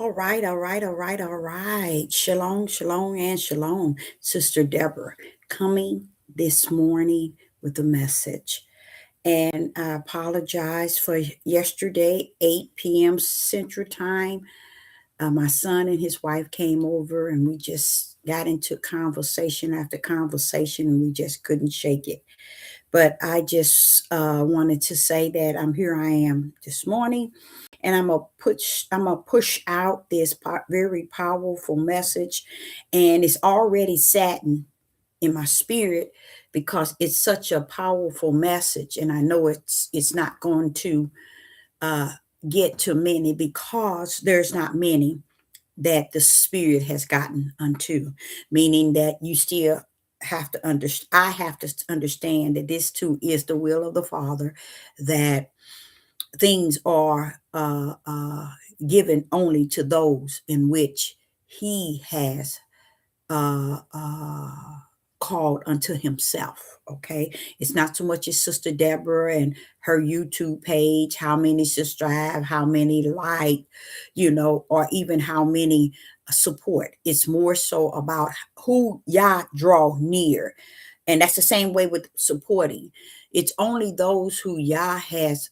All right. Shalom, shalom, and shalom. Sister Deborah coming this morning with a message. And I apologize for yesterday, 8 p.m. Central Time. My son and his wife came over and we just got into conversation after conversation and we just couldn't shake it. But I just wanted to say that I am this morning, and I'm gonna push out this very powerful message, and it's already satin in my spirit because it's such a powerful message, and I know it's not going to uh, get to many because there's not many that the spirit has gotten unto, meaning that you still have to understand. I have to understand that this too is the will of the Father, that things are given only to those in which He has uh, uh, called unto himself. Okay. It's not so much as Sister Deborah and her YouTube page, how many subscribe, how many like, or even how many support. It's more so about who Yah draw near. And that's the same way with supporting. It's only those who Yah has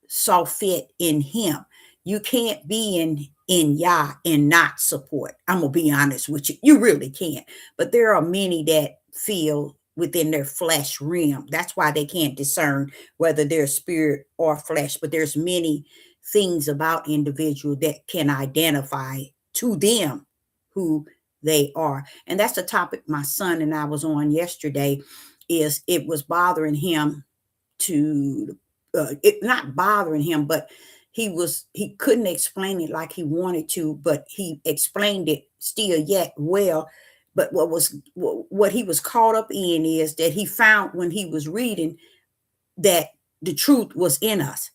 saw fit in him. You can't be in Yah and not support. I'm gonna be honest with you. You really can't. But there are many that feel within their flesh realm. That's why they can't discern whether they're spirit or flesh. But there's many things about individual that can identify to them who they are. And that's the topic my son and I was on yesterday. Is it was bothering him to it not bothering him, but he couldn't explain it like he wanted to, but he explained it still yet well. But what he was caught up in is that he found when he was reading that the truth was in us.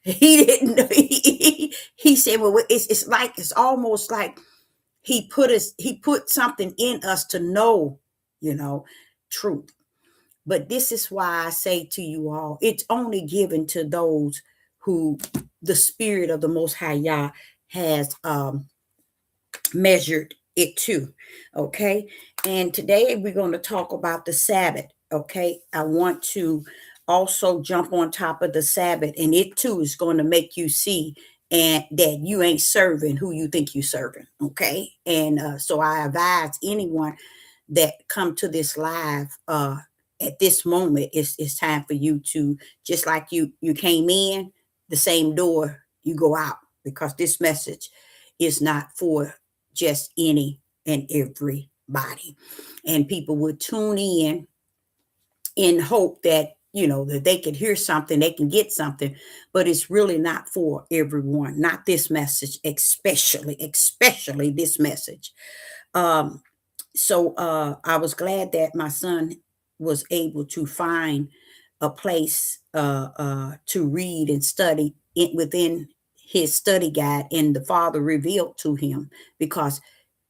He didn't know. He said, well, it's almost like he put something in us to know, you know, truth. But this is why I say to you all, it's only given to those who the Spirit of the Most High Yah has measured it to. Okay. And today we're going to talk about the Sabbath. Okay. I want to also jump on top of the Sabbath, and it too is going to make you see and that you ain't serving who you think you're serving. Okay. And so I advise anyone that come to this live at this moment, it's time for you to, just like you came in the same door, you go out, because this message is not for just any and everybody. And people would tune in hope that, that they could hear something, they can get something, but it's really not for everyone. Not this message, especially this message. Um, so I was glad that my son was able to find a place to read and study it within his study guide, and the Father revealed to him, because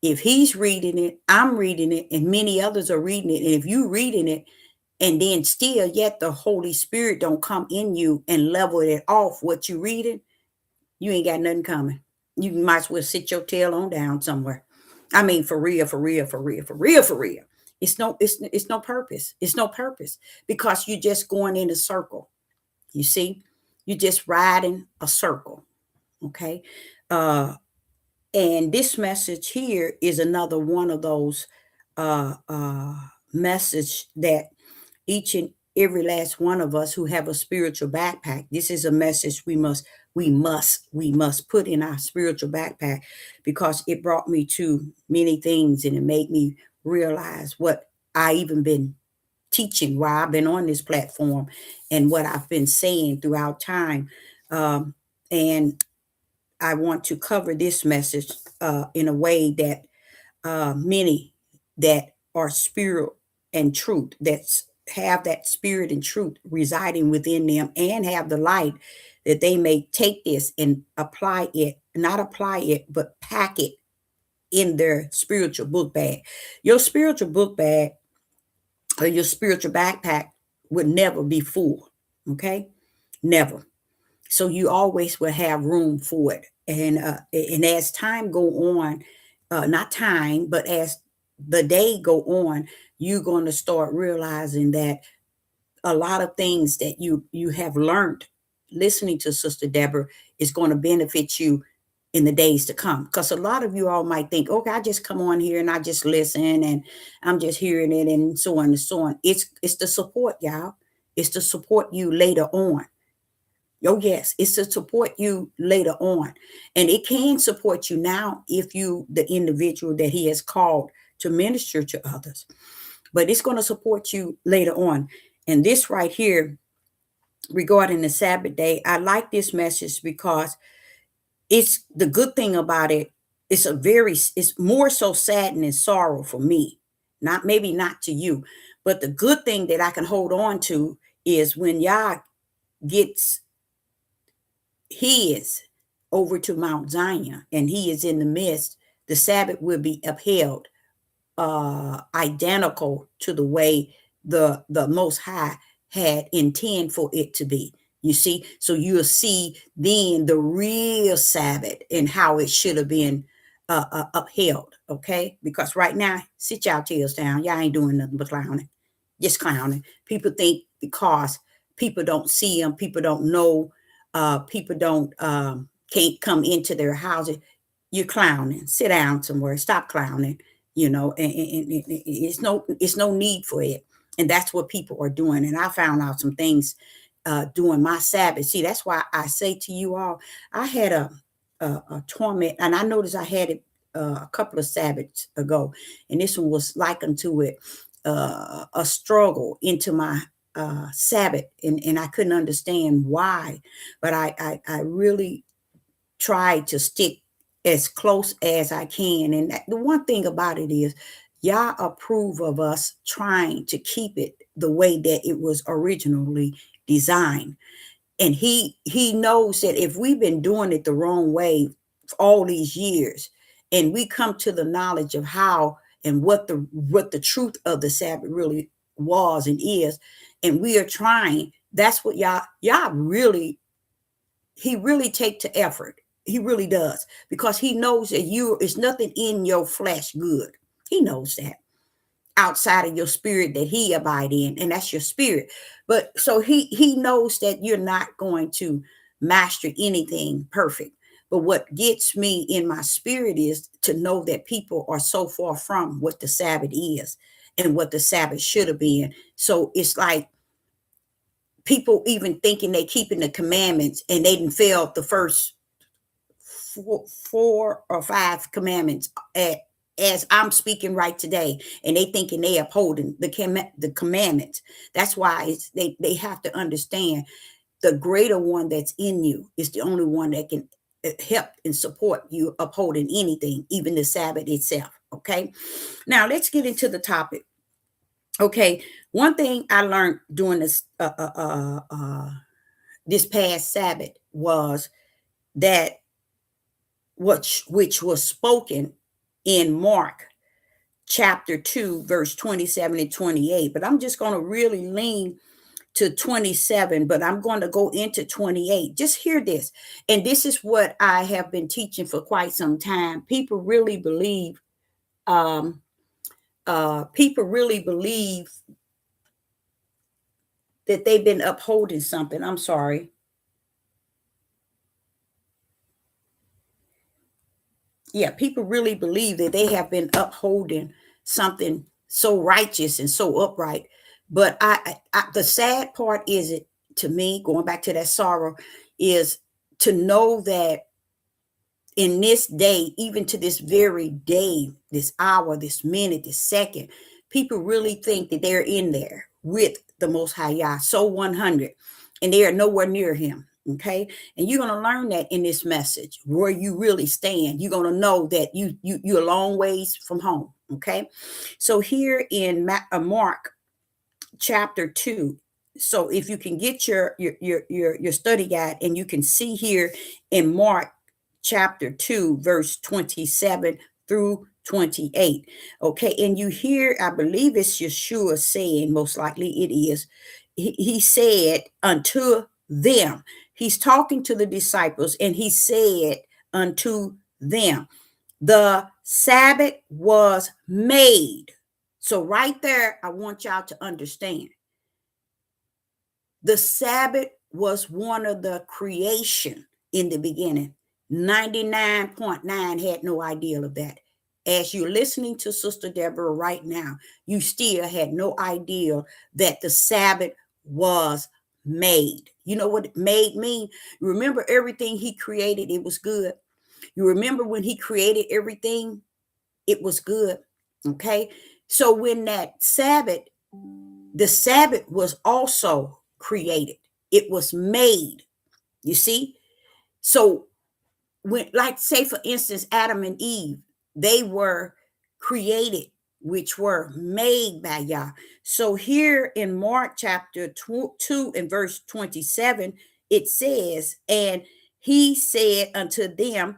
if he's reading it, I'm reading it, and many others are reading it. And if you reading it and then still yet the Holy Spirit don't come in you and level it off what you reading, you ain't got nothing coming. You might as well sit your tail on down somewhere. I mean, for real, for real, for real, for real, for real. It's no purpose. It's no purpose, because you're just going in a circle. You see, you're just riding a circle. Okay. Uh, and this message here is another one of those uh, uh, message that each and every last one of us who have a spiritual backpack, this is a message we must put in our spiritual backpack, because it brought me to many things, and it made me realize what I even been teaching while I've been on this platform, and what I've been saying throughout time. And I want to cover this message in a way that many that are spirit and truth, that have that spirit and truth residing within them, and have the light, that they may take this and apply it, not apply it, but pack it in their spiritual book bag. Your spiritual book bag or your spiritual backpack would never be full. Okay. Never. So you always will have room for it. And as time go on, not time, but as the day go on, you're going to start realizing that a lot of things that you have learned listening to Sister Deborah is going to benefit you in the days to come. Because a lot of you all might think, okay, I just come on here and I just listen and I'm just hearing it and so on and so on. It's the support, y'all. It's to support you later on. Oh, yes, it's to support you later on. And it can support you now if you, the individual that he has called to minister to others. But it's going to support you later on. And this right here, regarding the Sabbath day, I like this message because it's the good thing about it. It's more so sad and sorrow for me. Not maybe not to you, but the good thing that I can hold on to is when Yah gets his over to Mount Zion and he is in the midst, the Sabbath will be upheld identical to the way the Most High had intended for it to be. You see, so you'll see then the real Sabbath and how it should have been upheld. Okay, because right now, sit y'all tails down. Y'all ain't doing nothing but clowning, just clowning. People think because people don't see them, people don't know, people don't can't come into their houses. You're clowning. Sit down somewhere. Stop clowning. And it's no need for it. And that's what people are doing. And I found out some things during my Sabbath. See, that's why I say to you all, I had a torment, and I noticed I had it a couple of Sabbaths ago, and this one was like unto it a struggle into my Sabbath, and I couldn't understand why, but I really tried to stick as close as I can. And the one thing about it is, Yah approve of us trying to keep it the way that it was originally designed. And he knows that if we've been doing it the wrong way for all these years, and we come to the knowledge of how and what the truth of the Sabbath really was and is, and we are trying, that's what Yah really, he really take to effort. He really does, because he knows that it's nothing in your flesh good. He knows that outside of your spirit that he abide in, and that's your spirit. But so he knows that you're not going to master anything perfect. But what gets me in my spirit is to know that people are so far from what the Sabbath is and what the Sabbath should have been. So it's like people even thinking they keeping the commandments and they didn't fail the first four or five commandments as I'm speaking right today, and they thinking they upholding the commandments. That's why they have to understand the greater one that's in you is the only one that can help and support you upholding anything, even the Sabbath itself. Okay, now let's get into the topic. Okay, one thing I learned during this past Sabbath was that which was spoken in Mark chapter 2, verse 27 and 28. But I'm just going to really lean to 27, but I'm going to go into 28. Just hear this. And this is what I have been teaching for quite some time. People really believe that they've been upholding something. I'm sorry. Yeah, people really believe that they have been upholding something so righteous and so upright. But the sad part is, it to me, going back to that sorrow, is to know that in this day, even to this very day, this hour, this minute, this second, people really think that they're in there with the Most High Yah, so 100, and they are nowhere near him. Okay, and you're going to learn that in this message where you really stand. You're going to know that you're a long ways from home. Okay, so here in Mark chapter 2. So if you can get your study guide, and you can see here in Mark chapter 2, verse 27 through 28. Okay, and you hear, I believe it's Yeshua saying, most likely it is, he said unto them. He's talking to the disciples, and he said unto them. The Sabbath was made. So right there, I want y'all to understand. The Sabbath was one of the creation in the beginning. 99.9 had no idea of that. As you're listening to Sister Deborah right now, you still had no idea that the Sabbath was made. You know what made mean? You remember everything he created, it was good. You remember when he created everything, it was good. Okay. So when that Sabbath, the Sabbath was also created, it was made. You see? So when, like, say for instance, Adam and Eve, they were created, which were made by Yah. So here in Mark chapter 2 and verse 27, it says, and he said unto them,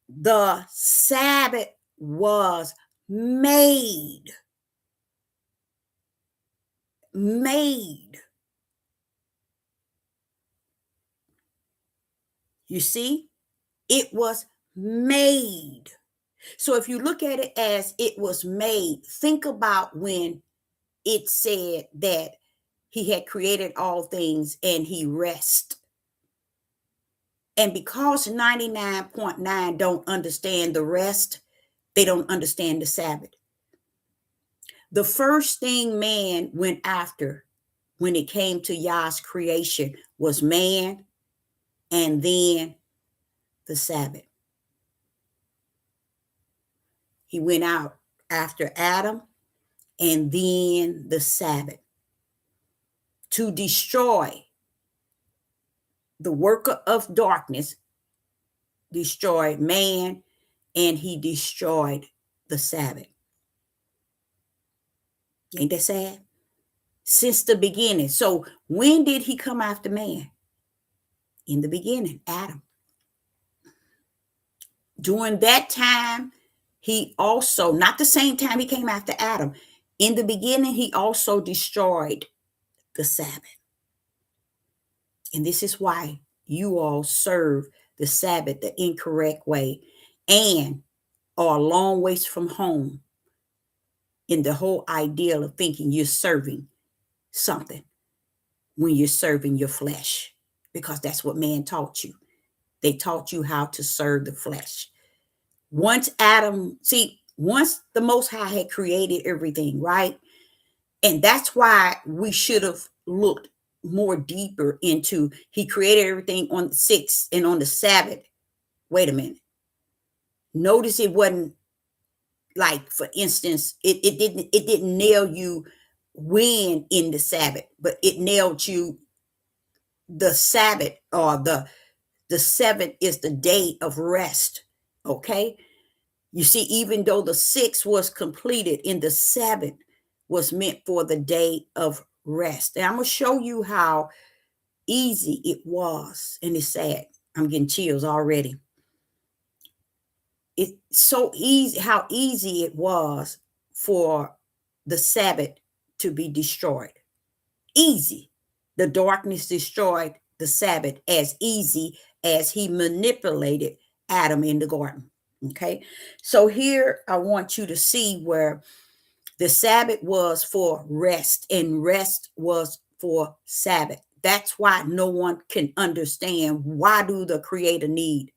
the Sabbath was made. Made. You see? It was made. So if you look at it as it was made, think about when it said that he had created all things and he rest. And because 99.9 don't understand the rest, they don't understand the Sabbath. The first thing man went after when it came to Yah's creation was man and then the Sabbath. He went out after Adam and then the Sabbath to destroy the worker of darkness, destroyed man, and he destroyed the Sabbath. Ain't that sad? Since the beginning. So when did he come after man? In the beginning, Adam. During that time, he also, not the same time he came after Adam, in the beginning, he also destroyed the Sabbath. And this is why you all serve the Sabbath the incorrect way and are a long ways from home in the whole ideal of thinking you're serving something when you're serving your flesh, because that's what man taught you. They taught you how to serve the flesh. Once the Most High had created everything, right? And that's why we should have looked more deeper into, he created everything on the 6th and on the Sabbath. Wait a minute. Notice it wasn't like, for instance, it didn't nail you when in the Sabbath, but it nailed you the Sabbath, or the seventh is the day of rest. Okay. You see, even though the 6th was completed, in the Sabbath was meant for the day of rest. And I'm going to show you how easy it was. And it's sad. I'm getting chills already. It's so easy, how easy it was for the Sabbath to be destroyed. Easy. The darkness destroyed the Sabbath as easy as he manipulated Adam in the garden. Okay. So here I want you to see where the Sabbath was for rest and rest was for Sabbath. That's why no one can understand, why do the creator need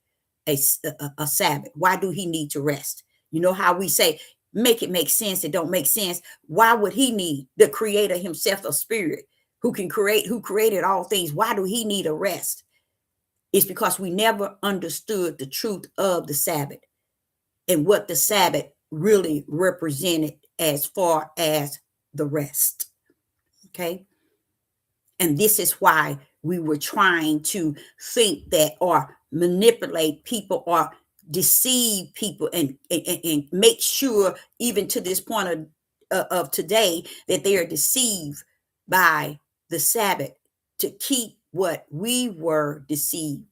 a Sabbath? Why do he need to rest? You know how we say, make it make sense. It don't make sense. Why would he need, the creator himself, a spirit who created all things? Why do he need a rest? It's because we never understood the truth of the Sabbath and what the Sabbath really represented as far as the rest. Okay. And this is why we were trying to think that, or manipulate people, or deceive people, and make sure, even to this point of today, that they are deceived by the Sabbath, to keep what we were deceived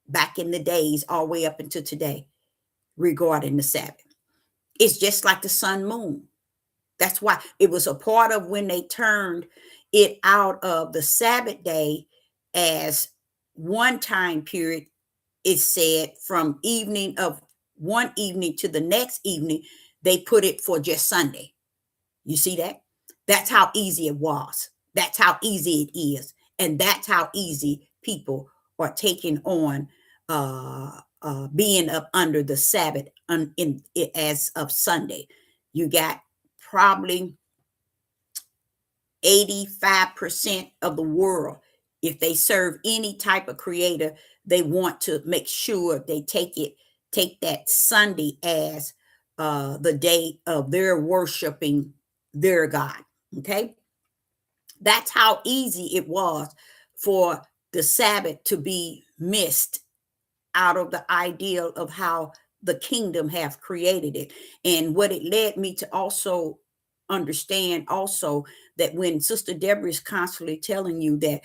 back in the days all the way up until today regarding the Sabbath. It's just like the sun, moon. That's why it was a part of when they turned it out of the Sabbath day as one time period. it said from evening of one evening to the next evening, they put it for just Sunday. You see that? That's how easy it was. That's how easy it is. And that's how easy people are taking on being up under the Sabbath as of Sunday. You got probably 85% of the world, if they serve any type of creator, they want to make sure they take that Sunday as the day of their worshiping their God. Okay. That's how easy it was for the Sabbath to be missed out of the ideal of how the kingdom have created it. And what it led me to also understand also that when Sister Deborah is constantly telling you that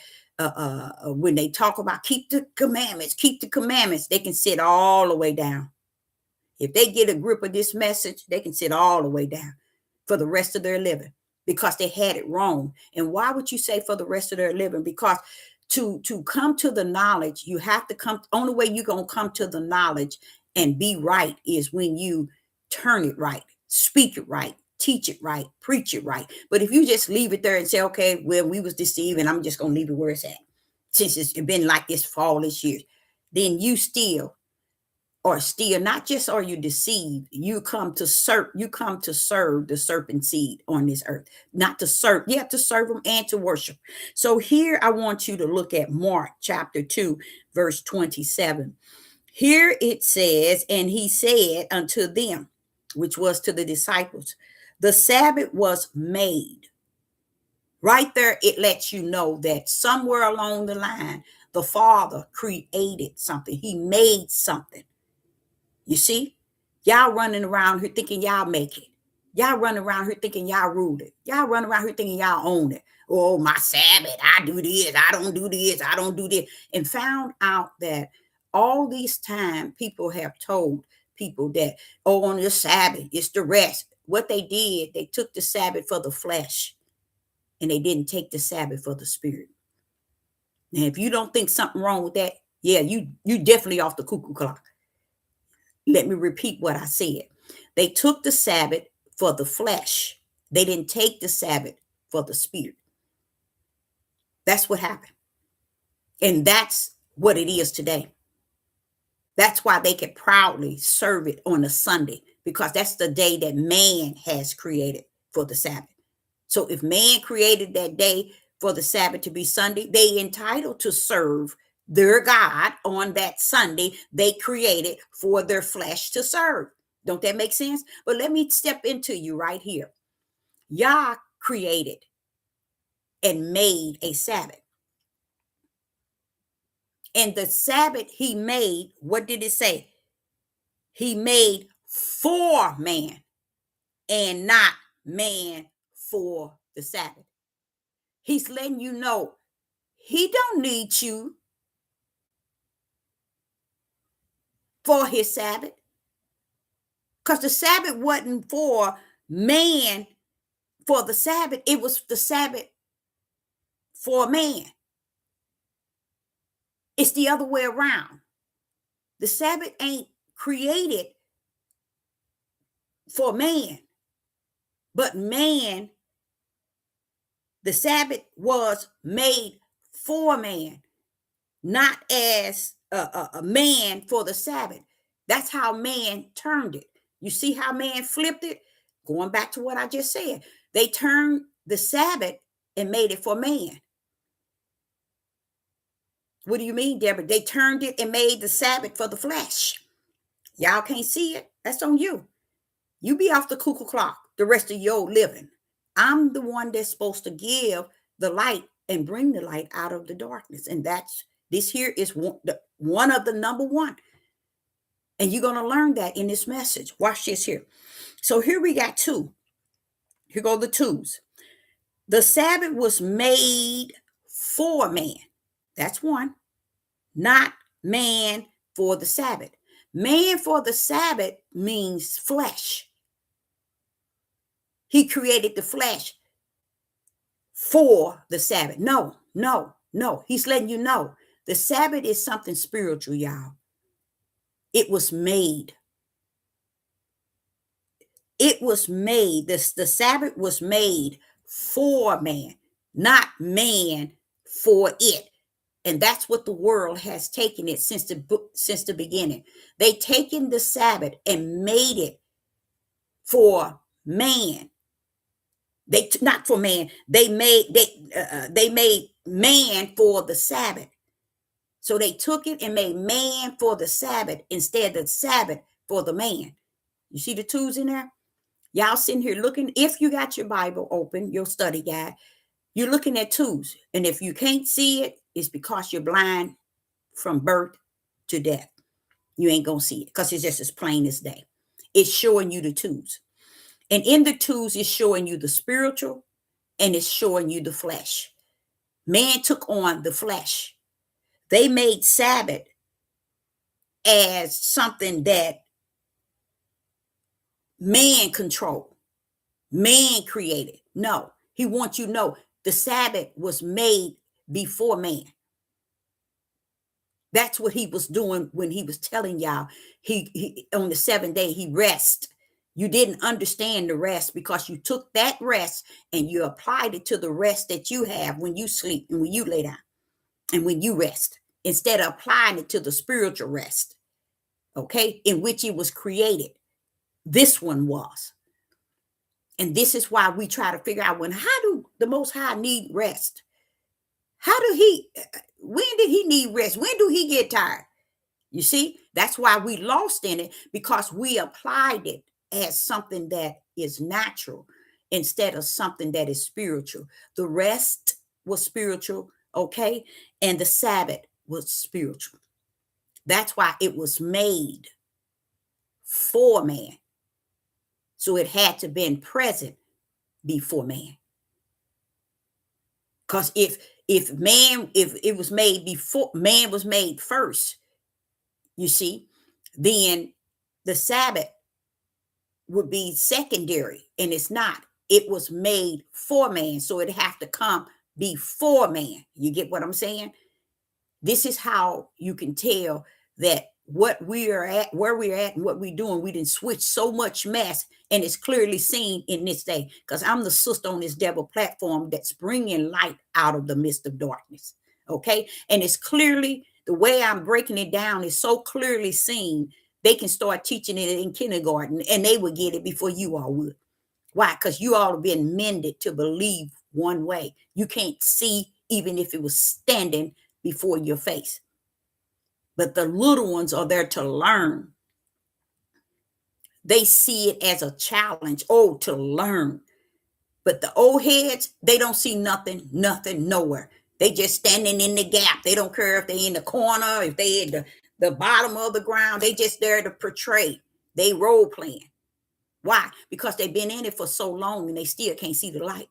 when they talk about keep the commandments, they can sit all the way down. If they get a grip of this message, they can sit all the way down for the rest of their living because they had it wrong. And why would you say for the rest of their living? Because to come to the knowledge, you have to come. Only way you're going to come to the knowledge and be right is when you turn it right, speak it right, teach it right, preach it right. But if you just leave it there and say, okay, well, we was deceived and I'm just going to leave it where it's at, since it's been like this for all this years, then you still not just are you deceived, you come to serve the serpent seed on this earth. Not to serve, you have to serve him and to worship. So here I want you to look at Mark chapter 2 verse 27. Here it says, and he said unto them, which was to the disciples, the Sabbath was made. Right there, it lets you know that somewhere along the line, the Father created something. He made something. You see, y'all running around here thinking y'all make it. Y'all running around here thinking y'all rule it. Y'all running around here thinking y'all own it. Oh, my Sabbath, I do this, I don't do this, I don't do this. And found out that all these time people have told people that, oh, on the Sabbath, it's the rest. What they did, they took the Sabbath for the flesh and they didn't take the Sabbath for the spirit. Now, if you don't think something wrong with that, yeah, you definitely off the cuckoo clock. Let me repeat what I said. They took the Sabbath for the flesh. They didn't take the Sabbath for the spirit. That's what happened. And that's what it is today. That's why they can proudly serve it on a Sunday, because that's the day that man has created for the Sabbath. So if man created that day for the Sabbath to be Sunday, they entitled to serve their God on that Sunday they created for their flesh to serve. Don't that make sense? But let me step into you right here. Yah created and made a Sabbath. And the Sabbath he made, what did it say? He made for man and not man for the Sabbath. He's letting you know he don't need you for his Sabbath, because the Sabbath wasn't for man for the Sabbath. It was the Sabbath for man. It's the other way around. The Sabbath ain't created for man, but man, the Sabbath was made for man, not as a man for the Sabbath. That's how man turned it. You see how man flipped it? Going back to what I just said. They turned the Sabbath and made it for man. What do you mean, Deborah? They turned it and made the Sabbath for the flesh. Y'all can't see it? That's on you. You be off the cuckoo clock the rest of your living. I'm the one that's supposed to give the light and bring the light out of the darkness. And this here is one of the number one. And you're going to learn that in this message. Watch this here. So here we got two. Here go the twos. The Sabbath was made for man. That's one. Not man for the Sabbath. Man for the Sabbath means flesh. He created the flesh for the Sabbath. No. He's letting you know the Sabbath is something spiritual, y'all. It was made. It was made. The Sabbath was made for man, not man for it. And that's what the world has taken it since the beginning. They taken the Sabbath and made it for man. Not for man. They made man for the Sabbath. So they took it and made man for the Sabbath instead of Sabbath for the man. You see the twos in there? Y'all sitting here looking, if you got your Bible open, your study guide, you're looking at twos. And if you can't see it, it's because you're blind from birth to death. You ain't going to see it because it's just as plain as day. It's showing you the twos. And in the twos, it's showing you the spiritual and it's showing you the flesh. Man took on the flesh. They made Sabbath as something that man controlled, man created. No, he wants you to know the Sabbath was made before man. That's what he was doing when he was telling y'all he on the seventh day he rest. You didn't understand the rest because you took that rest and you applied it to the rest that you have when you sleep and when you lay down and when you rest, instead of applying it to the spiritual rest, okay, in which it was created. This one was. And this is why we try to figure out how do the Most High need rest? When did he need rest? When do he get tired? You see, that's why we lost in it, because we applied it as something that is natural instead of something that is spiritual. The rest was spiritual, okay? And the Sabbath was spiritual. That's why it was made for man. So it had to been present before man. Because if it was made before man was made first, you see, then the Sabbath would be secondary, and it's not. It was made for man, so it have to come before man. You get what I'm saying? This is how you can tell that what we are at, where we're at, and what we're doing, we didn't switch so much mess, and it's clearly seen in this day. Because I'm the sister on this devil platform that's bringing light out of the midst of darkness. Okay, and it's clearly, the way I'm breaking it down is so clearly seen. They can start teaching it in kindergarten, and they would get it before you all would. Why? Because you all have been mended to believe one way. You can't see even if it was standing before your face. But the little ones are there to learn. They see it as a challenge, to learn. But the old heads, they don't see nothing, nowhere. They just standing in the gap. They don't care if they in the corner, if they in the bottom of the ground. They just there to portray. They role playing. Why? Because they've been in it for so long and they still can't see the light.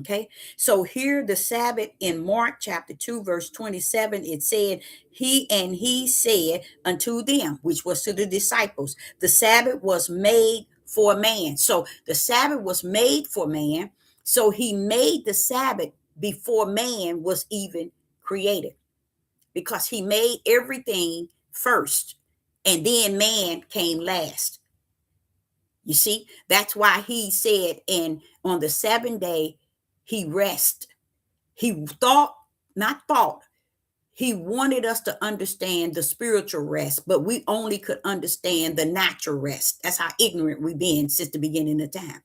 Okay, so here the Sabbath in Mark chapter 2, verse 27, it said, he said unto them, which was to the disciples, the Sabbath was made for man. So the Sabbath was made for man. So he made the Sabbath before man was even created, because he made everything first and then man came last. You see, that's why he said, and on the seventh day, he rest. He not thought, he wanted us to understand the spiritual rest, but we only could understand the natural rest. That's how ignorant we've been since the beginning of time.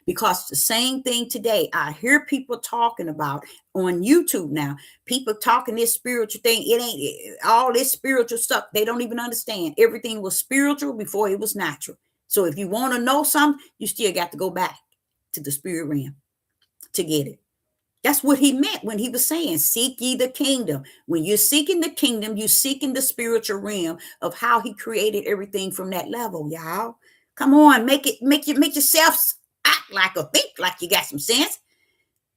Because the same thing today, I hear people talking about on YouTube now, people talking this spiritual thing. It ain't all this spiritual stuff. They don't even understand. Everything was spiritual before it was natural. So if you want to know something, you still got to go back to the spirit realm to get it. That's what he meant when he was saying, seek ye the kingdom. When you're seeking the kingdom, you're seeking the spiritual realm of how he created everything from that level, y'all. Come on, make yourself act like or think like you got some sense.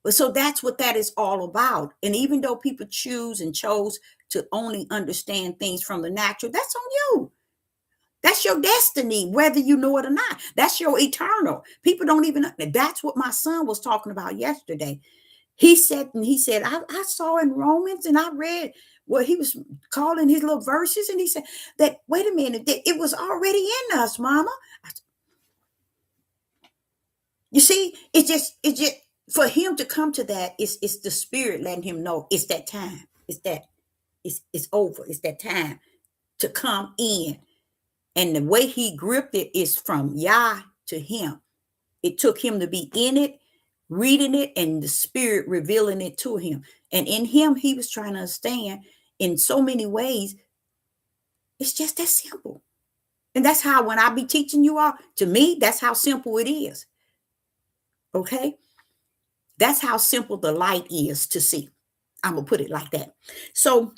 But so that's what that is all about. And even though people chose to only understand things from the natural, that's on you. That's your destiny, whether you know it or not. That's your eternal. People don't even know. That's what my son was talking about yesterday. I saw in Romans and I read what he was calling his little verses. And he said that, wait a minute, that it was already in us, mama. You see, it's just for him to come to that, it's the spirit letting him know it's that time. It's over. It's that time to come in. And the way he gripped it is from Yah to him. It took him to be in it, reading it, and the spirit revealing it to him. And in him, he was trying to understand in so many ways. It's just that simple. And that's how, when I be teaching you all, to me, that's how simple it is. Okay? That's how simple the light is to see. I'm going to put it like that. So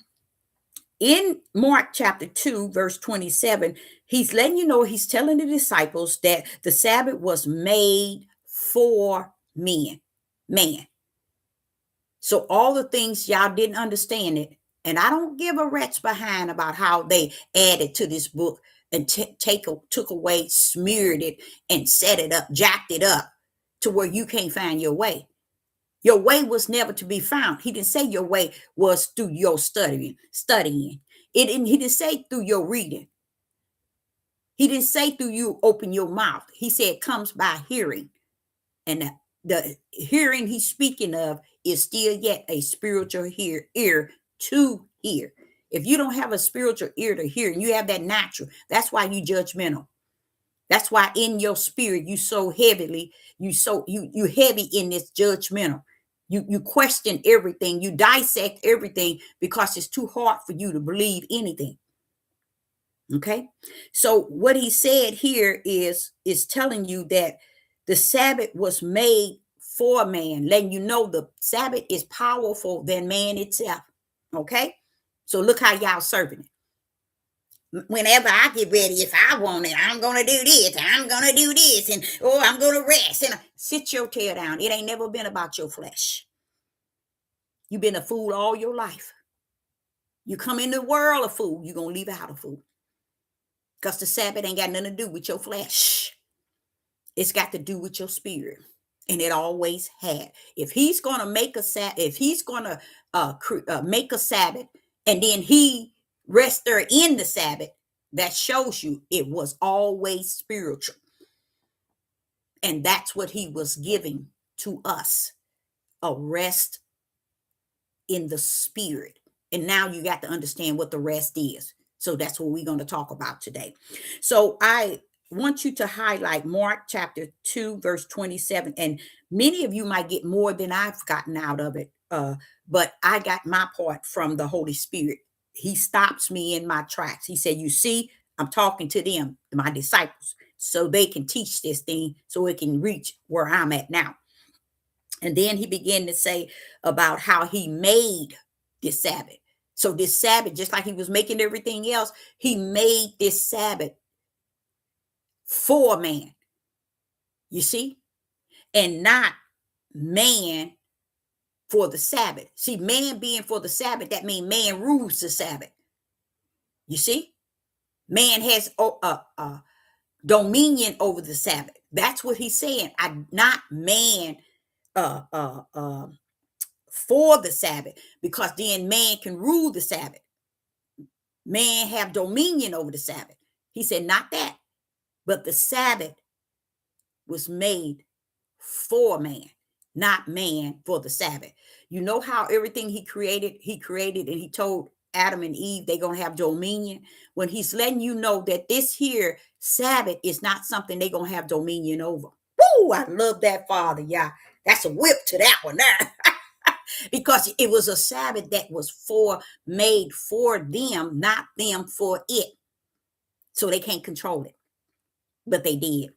in Mark chapter 2, verse 27, he's letting you know, he's telling the disciples that the Sabbath was made for men. Man. So all the things y'all didn't understand it. And I don't give a rat's behind about how they added to this book and took away, smeared it, and set it up, jacked it up to where you can't find your way. Your way was never to be found. He didn't say your way was through your studying. He didn't say through your reading. He didn't say through you open your mouth. He said it comes by hearing. And the hearing he's speaking of is still yet a spiritual ear to hear. If you don't have a spiritual ear to hear, and you have that natural, that's why you judgmental. That's why in your spirit you so heavily, you heavy in this judgmental. You question everything, you dissect everything because it's too hard for you to believe anything. Okay? So what he said here is telling you that the Sabbath was made for man, letting you know the Sabbath is powerful than man itself. Okay? So look how y'all serving it. Whenever I get ready, if I want it, I'm going to do this, I'm going to do this, and I'm going to rest. And sit your tail down. It ain't never been about your flesh. You've been a fool all your life. You come in the world a fool, you're going to leave out a fool. Because the Sabbath ain't got nothing to do with your flesh. It's got to do with your spirit. And it always had. If he's going to make a Sabbath, if he's going to make a Sabbath, and then he rests there in the Sabbath, that shows you it was always spiritual. And that's what he was giving to us, a rest in the spirit. And now you got to understand what the rest is. So that's what we're going to talk about today. So I want you to highlight Mark chapter 2, verse 27. And many of you might get more than I've gotten out of it. But I got my part from the Holy Spirit. He stops me in my tracks. He said, you see, I'm talking to them, my disciples, so they can teach this thing so it can reach where I'm at now. And then he began to say about how he made this Sabbath. So this Sabbath, just like he was making everything else, he made this Sabbath for man. You see? And not man for the Sabbath. See, man being for the Sabbath, that means man rules the Sabbath. You see? Man has dominion over the Sabbath. That's what he's saying. Not man for the Sabbath, because then man can rule the Sabbath. Man have dominion over the Sabbath. He said, not that, but the Sabbath was made for man, not man for the Sabbath. You know how everything he created, and he told Adam and Eve they're going to have dominion. When he's letting you know that this here Sabbath is not something they're going to have dominion over. Woo, I love that, Father. Yeah, that's a whip to that one there. Because it was a Sabbath that was made for them, not them for it. So they can't control it. But they did.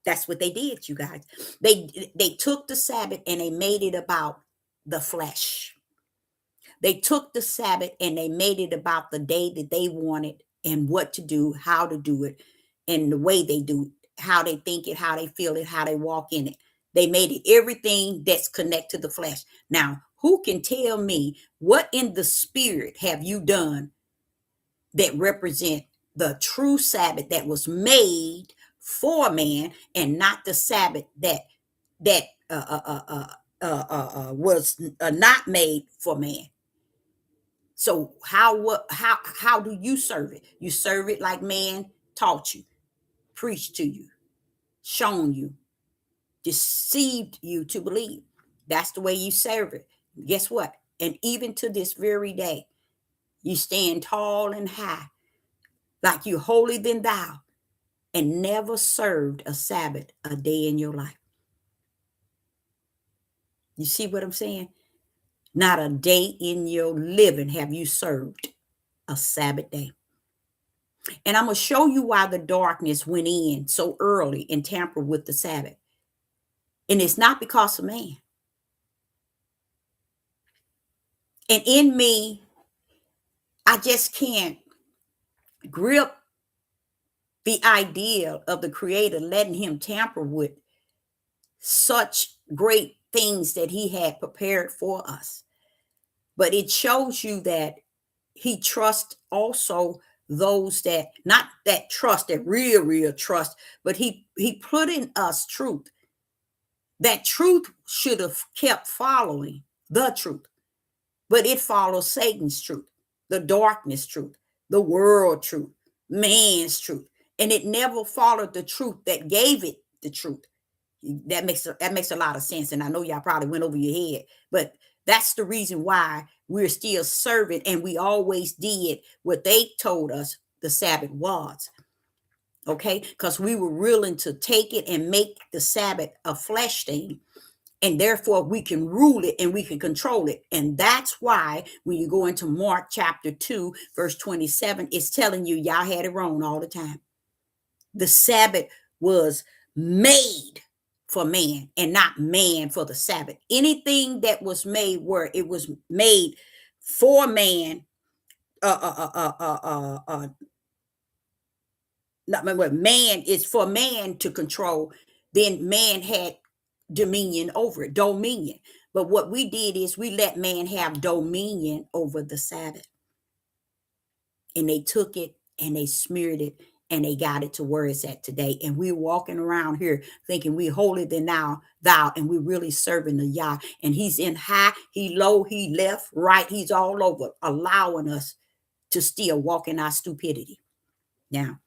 That's what they did, you guys. They took the Sabbath and they made it about the flesh. They took the Sabbath and they made it about the day that they wanted and what to do, how to do it, and the way they do it, how they think it, how they feel it, how they walk in it. They made it everything that's connected to the flesh. Now, who can tell me what in the spirit have you done that represent the true Sabbath that was made for man, and not the Sabbath that was not made for man. So how do you serve it? You serve it like man taught you, preached to you, shown you, deceived you to believe. That's the way you serve it. Guess what? And even to this very day, you stand tall and high, like you holier than thou, and never served a Sabbath a day in your life. You see what I'm saying? Not a day in your living have you served a Sabbath day. And I'm going to show you why the darkness went in so early and tampered with the Sabbath. And it's not because of man. And in me, I just can't grip the idea of the Creator letting him tamper with such great things that he had prepared for us. But it shows you that he trusts also those that, not that trust, that real trust, but he put in us truth. That truth should have kept following the truth, but it follows Satan's truth, the darkness truth, the world truth, man's truth, and it never followed the truth that gave it the truth. That makes a lot of sense, and I know y'all probably went over your head, but that's the reason why we're still serving, and we always did what they told us the Sabbath was. Okay, because we were willing to take it and make the Sabbath a flesh thing, and therefore we can rule it and we can control it. And that's why when you go into Mark chapter 2 verse 27, it's telling you y'all had it wrong all the time. The Sabbath was made for man and not man for the Sabbath. Anything that was made where it was made for man, not what man is for man to control, then man had dominion over it, dominion. But what we did is we let man have dominion over the Sabbath. And they took it and they smeared it and they got it to where it's at today. And we're walking around here thinking we holier than thou, and we're really serving the Yah. And he's in high, he low, he left, right, he's all over, allowing us to still walk in our stupidity. Now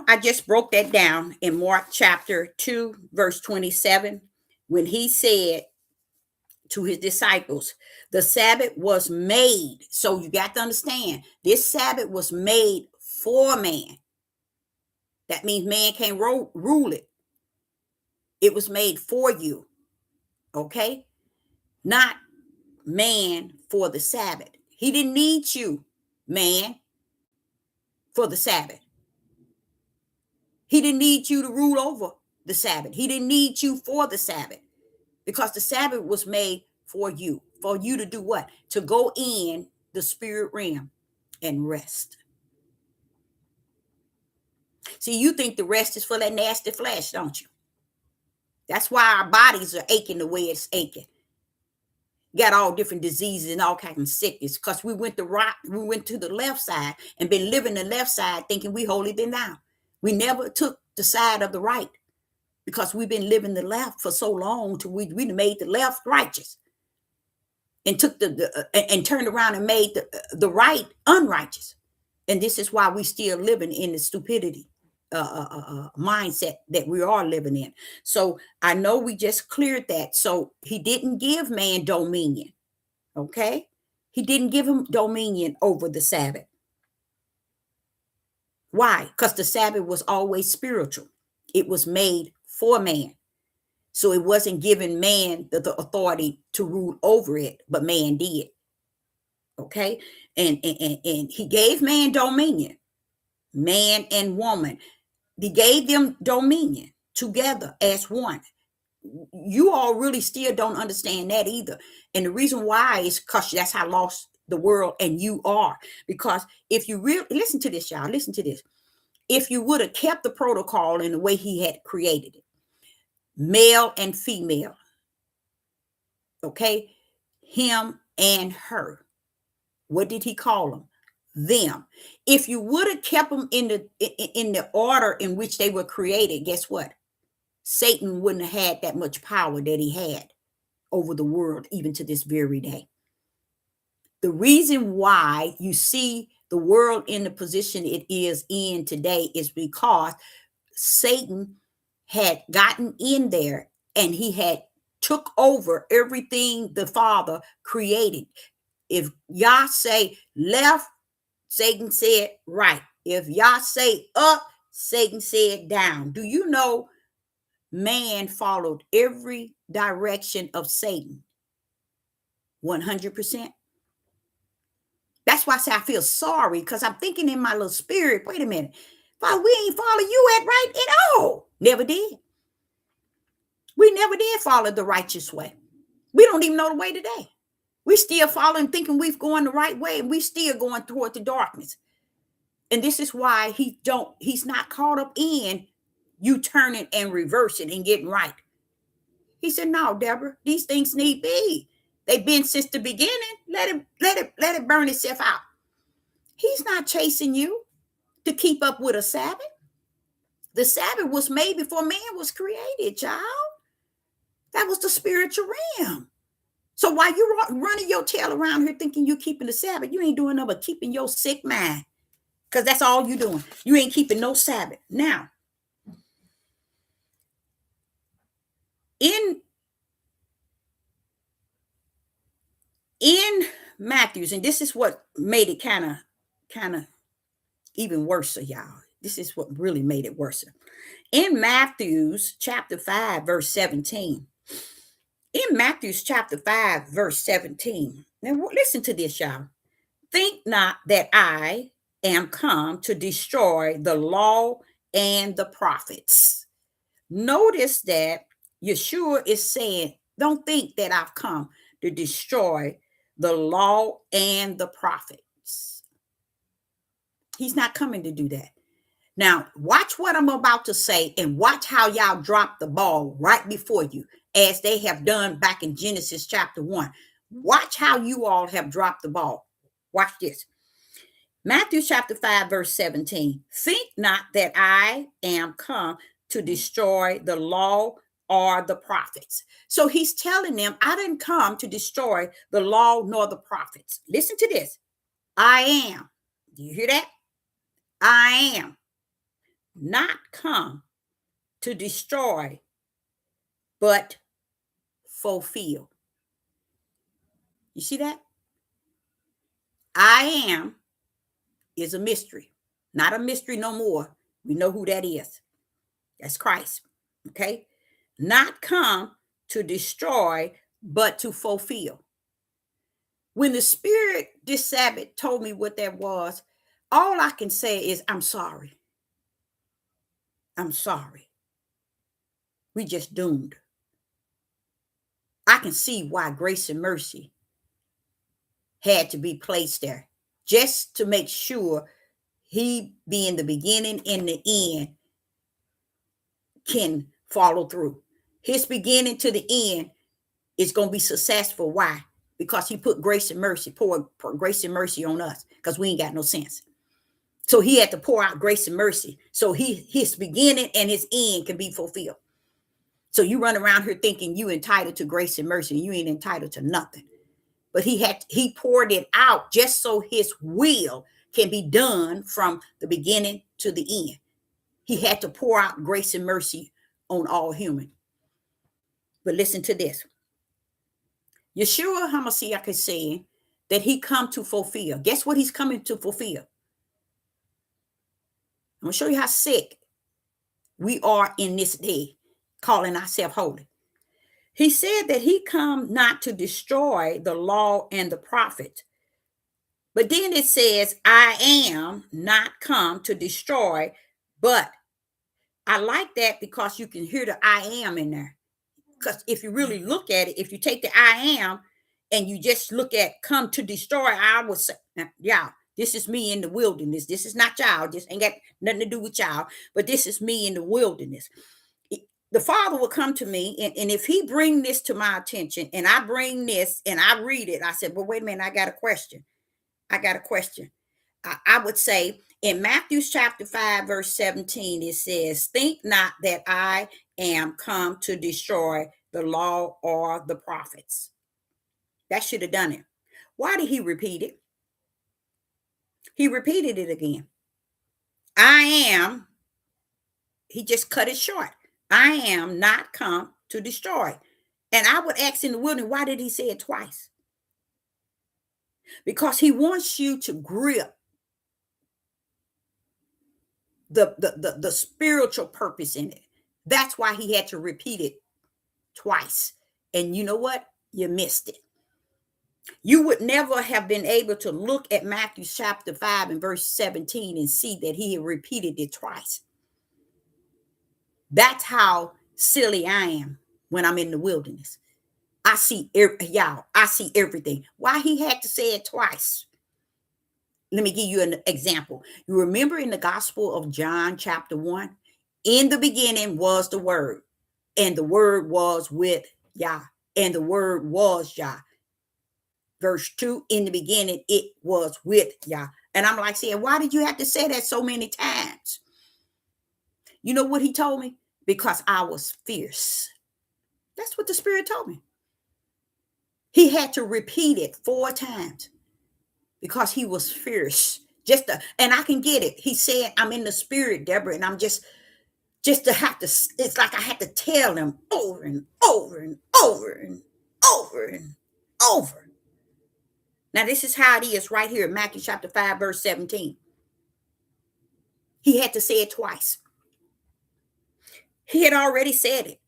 I just broke that down in Mark chapter 2, verse 27, when he said to his disciples, the Sabbath was made. So you got to understand, this Sabbath was made for man. That means man can't rule it. It was made for you. Okay? Not man for the Sabbath. He didn't need you, man, for the Sabbath. He didn't need you to rule over the Sabbath. He didn't need you for the Sabbath, because the Sabbath was made for you to do what? To go in the spirit realm and rest. See, you think the rest is for that nasty flesh, don't you? That's why our bodies are aching the way it's aching. Got all different diseases and all kinds of sickness, because we went to the left side and been living the left side thinking we holier than thou. We never took the side of the right, because we've been living the left for so long till we made the left righteous, and took and turned around and made the right unrighteous. And this is why we still living in the stupidity mindset that we are living in. So I know we just cleared that. So he didn't give man dominion. Okay, he didn't give him dominion over the Sabbath. Why? Because the Sabbath was always spiritual. It was made for man. So it wasn't giving man the authority to rule over it, but man did. Okay, and he gave man dominion, man and woman. He gave them dominion together as one. You all really still don't understand that either. And the reason why is because that's how lost the world and you are. Because if you really listen to this, y'all, listen to this. If you would have kept the protocol in the way he had created it, male and female, okay, him and her, what did he call them? Them. If you would have kept them in the order in which they were created, guess what? Satan wouldn't have had that much power that he had over the world, even to this very day. The reason why you see the world in the position it is in today is because Satan had gotten in there and he had took over everything the Father created. If Yah say left, Satan said right. If Yah say up, Satan said down. Do you know man followed every direction of Satan 100%? That's why I say I feel sorry, because I'm thinking in my little spirit, wait a minute, Father, we ain't follow you at right at all. Never did. We never did follow the righteous way. We don't even know the way today. We still following, thinking we've going the right way, and we still going toward the darkness. And this is why he's not caught up in you turning and reversing and getting right. He said, no, Deborah, these things need be. They've been since the beginning. Let it burn itself out. He's not chasing you to keep up with a Sabbath. The Sabbath was made before man was created, child. That was the spiritual realm. So while you're running your tail around here thinking you're keeping the Sabbath, you ain't doing nothing but keeping your sick mind, because that's all you're doing. You ain't keeping no Sabbath. Now, in Matthew's, and this is what made it kind of even worse, y'all. This is what really made it worse. In Matthew's chapter 5, verse 17. In Matthew's chapter 5, verse 17. Now listen to this, y'all. Think not that I am come to destroy the law and the prophets. Notice that Yeshua is saying, don't think that I've come to destroy the law and the prophets. He's not coming to do that. Now, watch what I'm about to say and watch how y'all drop the ball right before you, as they have done back in Genesis chapter 1. Watch how you all have dropped the ball. Watch this. Matthew chapter 5, verse 17. Think not that I am come to destroy the law or the prophets. So he's telling them, I didn't come to destroy the law nor the prophets. Listen to this. I am. Do you hear that? I am not come to destroy, but fulfill. You see that? I am is a mystery. Not a mystery no more. We know who that is. That's Christ. Okay? Not come to destroy, but to fulfill. When the Spirit this Sabbath told me what that was, all I can say is, I'm sorry. I'm sorry. We just doomed. I can see why grace and mercy had to be placed there, just to make sure he, being the beginning and the end, can follow through. His beginning to the end is going to be successful. Why? Because he put grace and mercy, pour grace and mercy on us, because we ain't got no sense. So he had to pour out grace and mercy so his beginning and his end can be fulfilled. So you run around here thinking you entitled to grace and mercy, and you ain't entitled to nothing. But he poured it out just so his will can be done from the beginning to the end. He had to pour out grace and mercy on all human. But listen to this. Yeshua HaMashiach is saying that he come to fulfill. Guess what he's coming to fulfill? I'm going to show you how sick we are in this day, calling ourselves holy. He said that he come not to destroy the law and the prophets. But then it says, I am not come to destroy, but I like that because you can hear the I am in there. Because if you really look at it, if you take the I am and you just look at come to destroy, I would say, yeah, this is me in the wilderness. This is not y'all. This ain't got nothing to do with y'all, but this is me in the wilderness. The Father will come to me, and if he bring this to my attention and I bring this and I read it, I said, well, wait a minute, I got a question. I would say, In Matthew chapter 5, verse 17, it says, think not that I am come to destroy the law or the prophets. That should have done it. Why did he repeat it? He repeated it again. I am, he just cut it short. I am not come to destroy. And I would ask in the wilderness, why did he say it twice? Because he wants you to grip the spiritual purpose in it. That's why he had to repeat it twice. And you know what? You missed it. You would never have been able to look at Matthew chapter 5 and verse 17 and see that he had repeated it twice. That's how silly I am when I'm in the wilderness. I see I see everything. Why he had to say it twice? Let me give you an example. You remember in the Gospel of John chapter 1, in the beginning was the Word, and the Word was with Yah, and the Word was Yah. Verse 2, in the beginning it was with Yah. And I'm like saying, why did you have to say that so many times? You know what he told me? Because I was fierce. That's what the Spirit told me. He had to repeat it 4 times because he was fierce. And I can get it. He said, I'm in the Spirit, Deborah, and I'm just to have to, it's like I had to tell him over and over and over and over and over. Now, this is how it is right here in Matthew chapter 5, verse 17. He had to say it twice. He had already said it.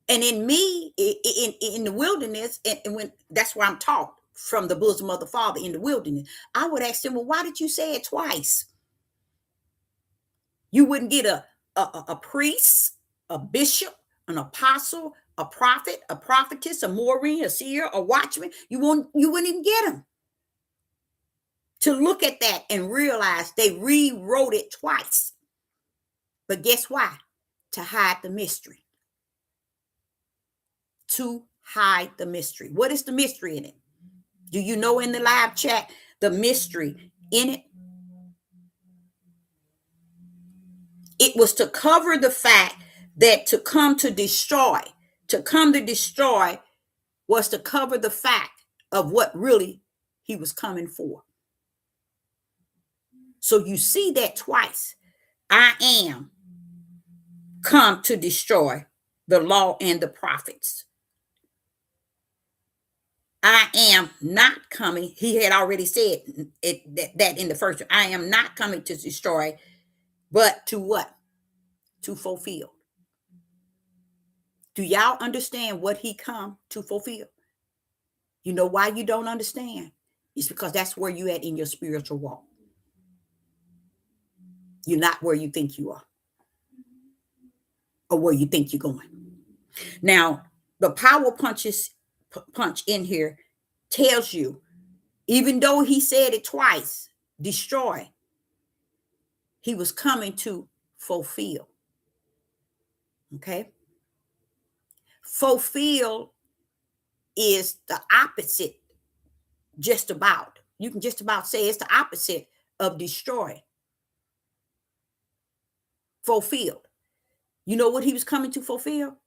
And in me, in the wilderness, and when that's where I'm taught from the bosom of the Father in the wilderness, I would ask him, well, why did you say it twice? You wouldn't get a priest, a bishop, an apostle, a prophet, a prophetess, a Maureen, a seer, a watchman. You wouldn't even get them to look at that and realize they rewrote it twice. But guess why? To hide the mystery. To hide the mystery. What is the mystery in it? Do you know in the live chat the mystery in it? It was to cover the fact that to come to destroy was to cover the fact of what really he was coming for. So you see that twice. I am come to destroy the law and the prophets. I am not coming. He had already said that in the first one. I am not coming to destroy, but to what? To fulfill. Do y'all understand what he come to fulfill? You know why you don't understand? It's because that's where you at in your spiritual walk. You're not where you think you are or where you think you're going. Now, the power punch in here tells you, even though he said it twice, destroy, he was coming to fulfill. Okay? Fulfill is the opposite, just about. You can just about say it's the opposite of destroy. Fulfilled. You know what he was coming to fulfill?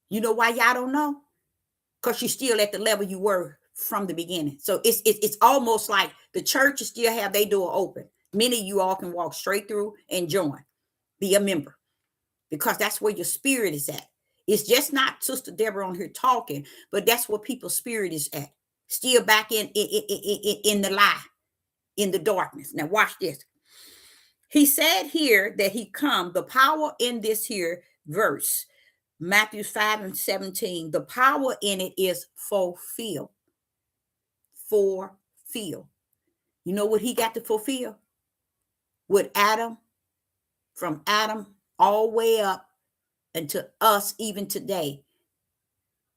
You know why y'all don't know? Because you're still at the level you were from the beginning. So it's almost like the church still have their door open. Many of you all can walk straight through and join, be a member, because that's where your spirit is at. It's just not Sister Deborah on here talking, but that's where people's spirit is at. Still back in the lie, in the darkness. Now watch this. He said here that he come, the power in this here verse, Matthew 5 and 17, the power in it is fulfill. Fulfill. You know what he got to fulfill? With Adam, from Adam all the way up until us even today,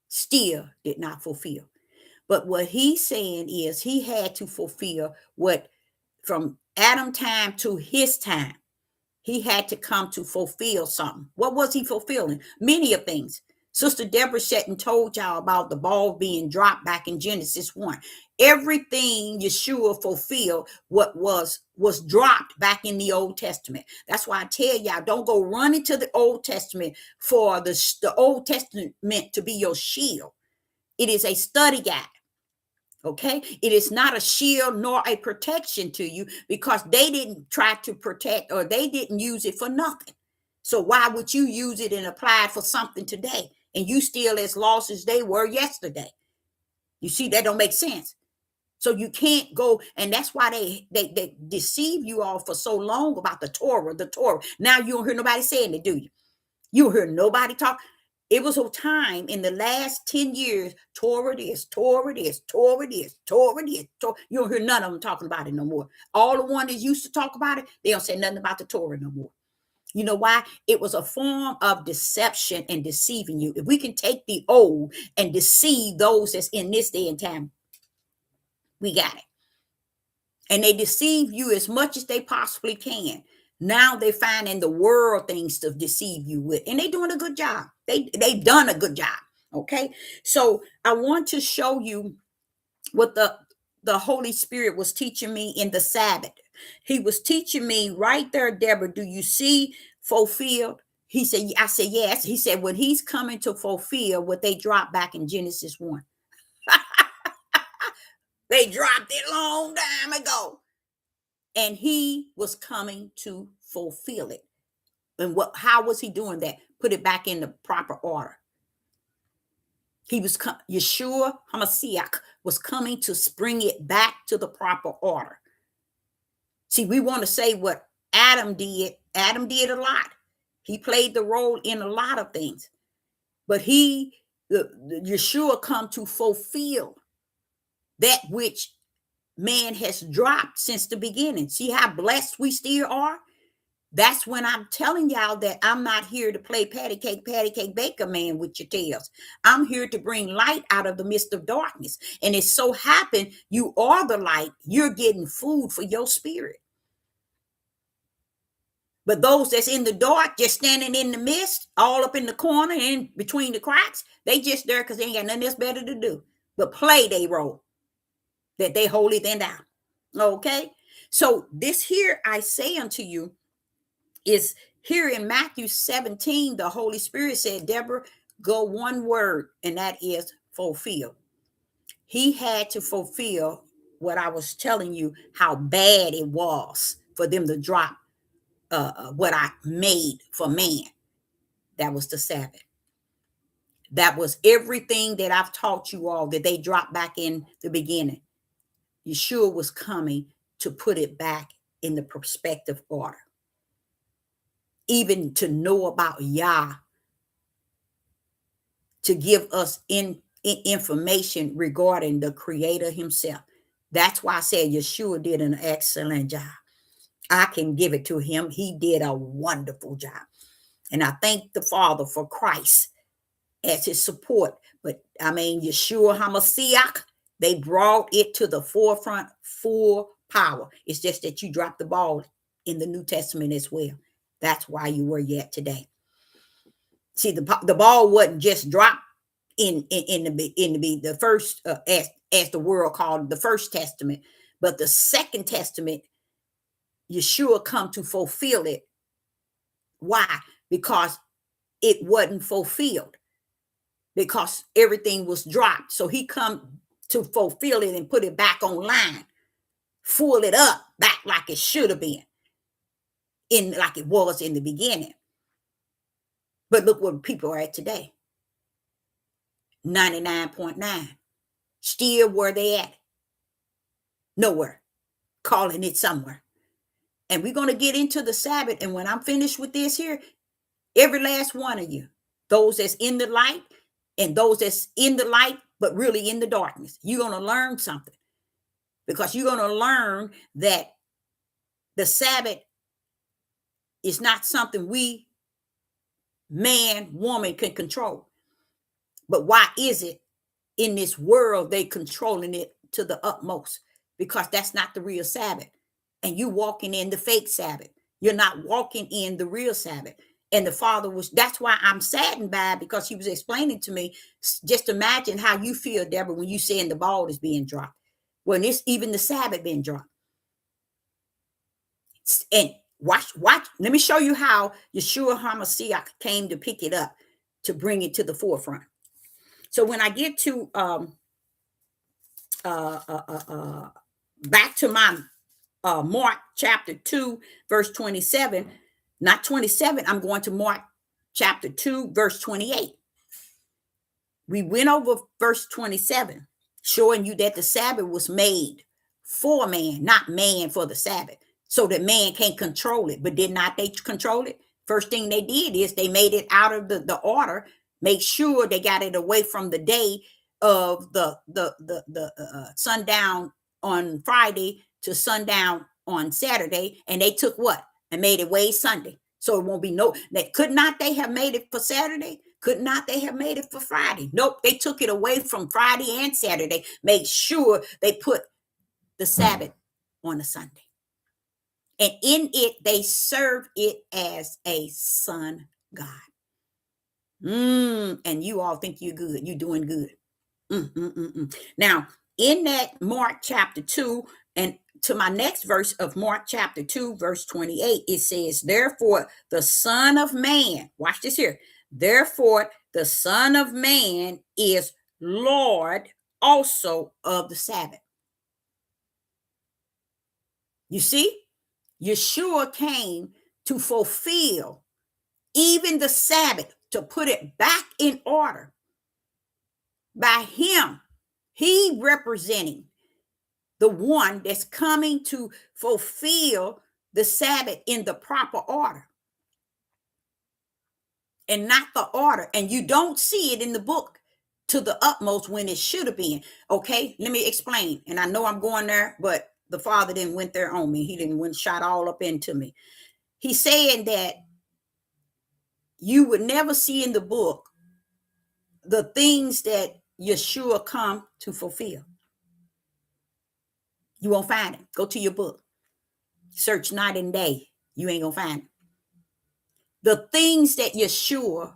still did not fulfill. But what he's saying is he had to fulfill what from Adam time to his time. He had to come to fulfill something. What was he fulfilling? Many of things. Sister Deborah sat and told y'all about the ball being dropped back in Genesis 1. Everything Yeshua fulfilled what was dropped back in the Old Testament. That's why I tell y'all, don't go running to the Old Testament for the Old Testament to be your shield. It is a study guide. Okay, it is not a shield nor a protection to you, because they didn't try to protect, or they didn't use it for nothing. So why would you use it and apply it for something today, and you still as lost as they were yesterday? You see, that don't make sense. So you can't go, and that's why they deceive you all for so long about the Torah. Now you don't hear nobody saying it, do you? You don't hear nobody talk. It was a time in the last 10 years, Torah this, Torah this, Torah this, Torah this. You don't hear none of them talking about it no more. All the ones that used to talk about it, they don't say nothing about the Torah no more. You know why? It was a form of deception and deceiving you. If we can take the old and deceive those that's in this day and time, we got it. And they deceive you as much as they possibly can. Now they're finding the world things to deceive you with, and they're doing a good job. They've done a good job. Okay, so I want to show you what the Holy Spirit was teaching me in the Sabbath. He was teaching me right there, Deborah. Do you see fulfilled? He said, I said, yes. He said, when he's coming to fulfill what they dropped back in Genesis 1. They dropped it long time ago. And he was coming to fulfill it. And how was he doing that? Put it back in the proper order. He was Yeshua HaMashiach was coming to bring it back to the proper order. See, we want to say what Adam did. Adam did a lot. He played the role in a lot of things. But Yeshua come to fulfill that which man has dropped since the beginning. See how blessed we still are? That's when I'm telling y'all that I'm not here to play patty cake, baker man with your tails. I'm here to bring light out of the midst of darkness. And it so happened you are the light. You're getting food for your spirit. But those that's in the dark, just standing in the mist, all up in the corner and between the cracks, they just there because they ain't got nothing else better to do but play their role that they holier than thou. Okay? So this here I say unto you, is here in Matthew 17, the Holy Spirit said, Deborah, go one word, and that is fulfill. He had to fulfill what I was telling you, how bad it was for them to drop what I made for man. That was the Sabbath. That was everything that I've taught you all that they dropped back in the beginning. Yeshua was coming to put it back in the perspective order. Even to know about Yah, to give us information regarding the Creator himself. That's why I said Yeshua did an excellent job. I can give it to him. He did a wonderful job. And I thank the Father for Christ as his support. But I mean, Yeshua HaMashiach, they brought it to the forefront, full power. It's just that you dropped the ball in the New Testament as well. That's why you were yet today. See, the ball wasn't just dropped in the first as the world called the First Testament, but the Second Testament, Yeshua come to fulfill it. Why? Because it wasn't fulfilled, because everything was dropped. So he come to fulfill it and put it back online, full it up back like it should have been, like it was in the beginning. But look where people are at today. 99.9. Still where they at? Nowhere. Calling it somewhere. And we're going to get into the Sabbath. And when I'm finished with this here, every last one of you, those that's in the light and those that's in the light, but really in the darkness, you're going to learn something. Because you're going to learn that the Sabbath is not something we, man, woman, can control. But why is it in this world they controlling it to the utmost? Because that's not the real Sabbath. And you walking in the fake Sabbath. You're not walking in the real Sabbath. And the father was, that's why I'm saddened by it, because he was explaining to me, just imagine how you feel, Deborah, when you saying the ball is being dropped, when it's even the Sabbath being dropped. And watch, let me show you how Yeshua HaMashiach came to pick it up, to bring it to the forefront. So when I get to back to my Mark chapter 2, verse 27, not 27, I'm going to Mark chapter 2, verse 28. We went over verse 27, showing you that the Sabbath was made for man, not man for the Sabbath, so that man can't control it. But did not they control it? First thing they did is they made it out of the order, make sure they got it away from the day of the sundown on Friday to sundown on Saturday, and they took what and made it way Sunday, so it won't be no. That could not they have made it for Saturday? Could not they have made it for Friday? Nope, they took it away from Friday and Saturday, made sure they put the Sabbath on a Sunday. And in it, they serve it as a sun god. And you all think you're good. You're doing good. Now, in that Mark chapter 2, and to my next verse of Mark chapter 2, verse 28, it says, therefore, the Son of Man, watch this here. Therefore, the Son of Man is Lord also of the Sabbath. You see, Yeshua came to fulfill even the Sabbath, to put it back in order. By him, he representing the one that's coming to fulfill the Sabbath in the proper order, and not the order. And you don't see it in the book to the utmost when it should have been. Okay, let me explain. And I know I'm going there, but the Father didn't went there on me. He didn't went shot all up into me. He's saying that you would never see in the book the things that Yeshua come to fulfill. You won't find it. Go to your book. Search night and day. You ain't gonna find it. The things that Yeshua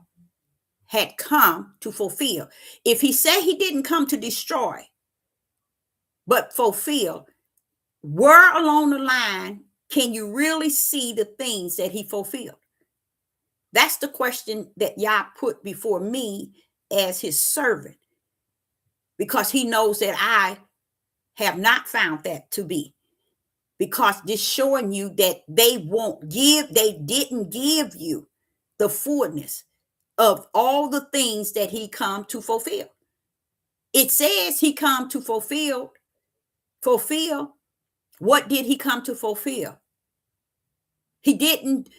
had come to fulfill. If he said he didn't come to destroy, but fulfill, where along the line can you really see the things that he fulfilled? That's the question that Yah put before me as his servant, because he knows that I have not found that to be. Because this showing you that they didn't give you the fullness of all the things that he come to fulfill. It says he come to fulfill. What did he come to fulfill? He didn't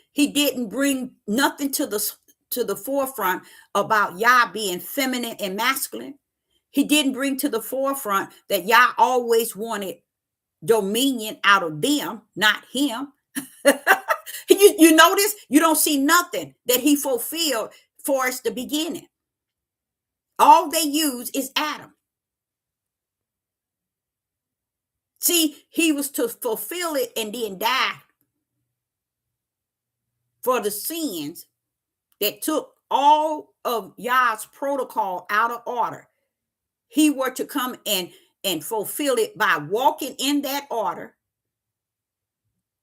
bring nothing to the forefront about Yah being feminine and masculine. He didn't bring to the forefront that Yah always wanted dominion out of them, not him. You notice you don't see nothing that he fulfilled for us the beginning. All they use is Adam. See, he was to fulfill it and then die for the sins that took all of Yah's protocol out of order. He were to come and fulfill it by walking in that order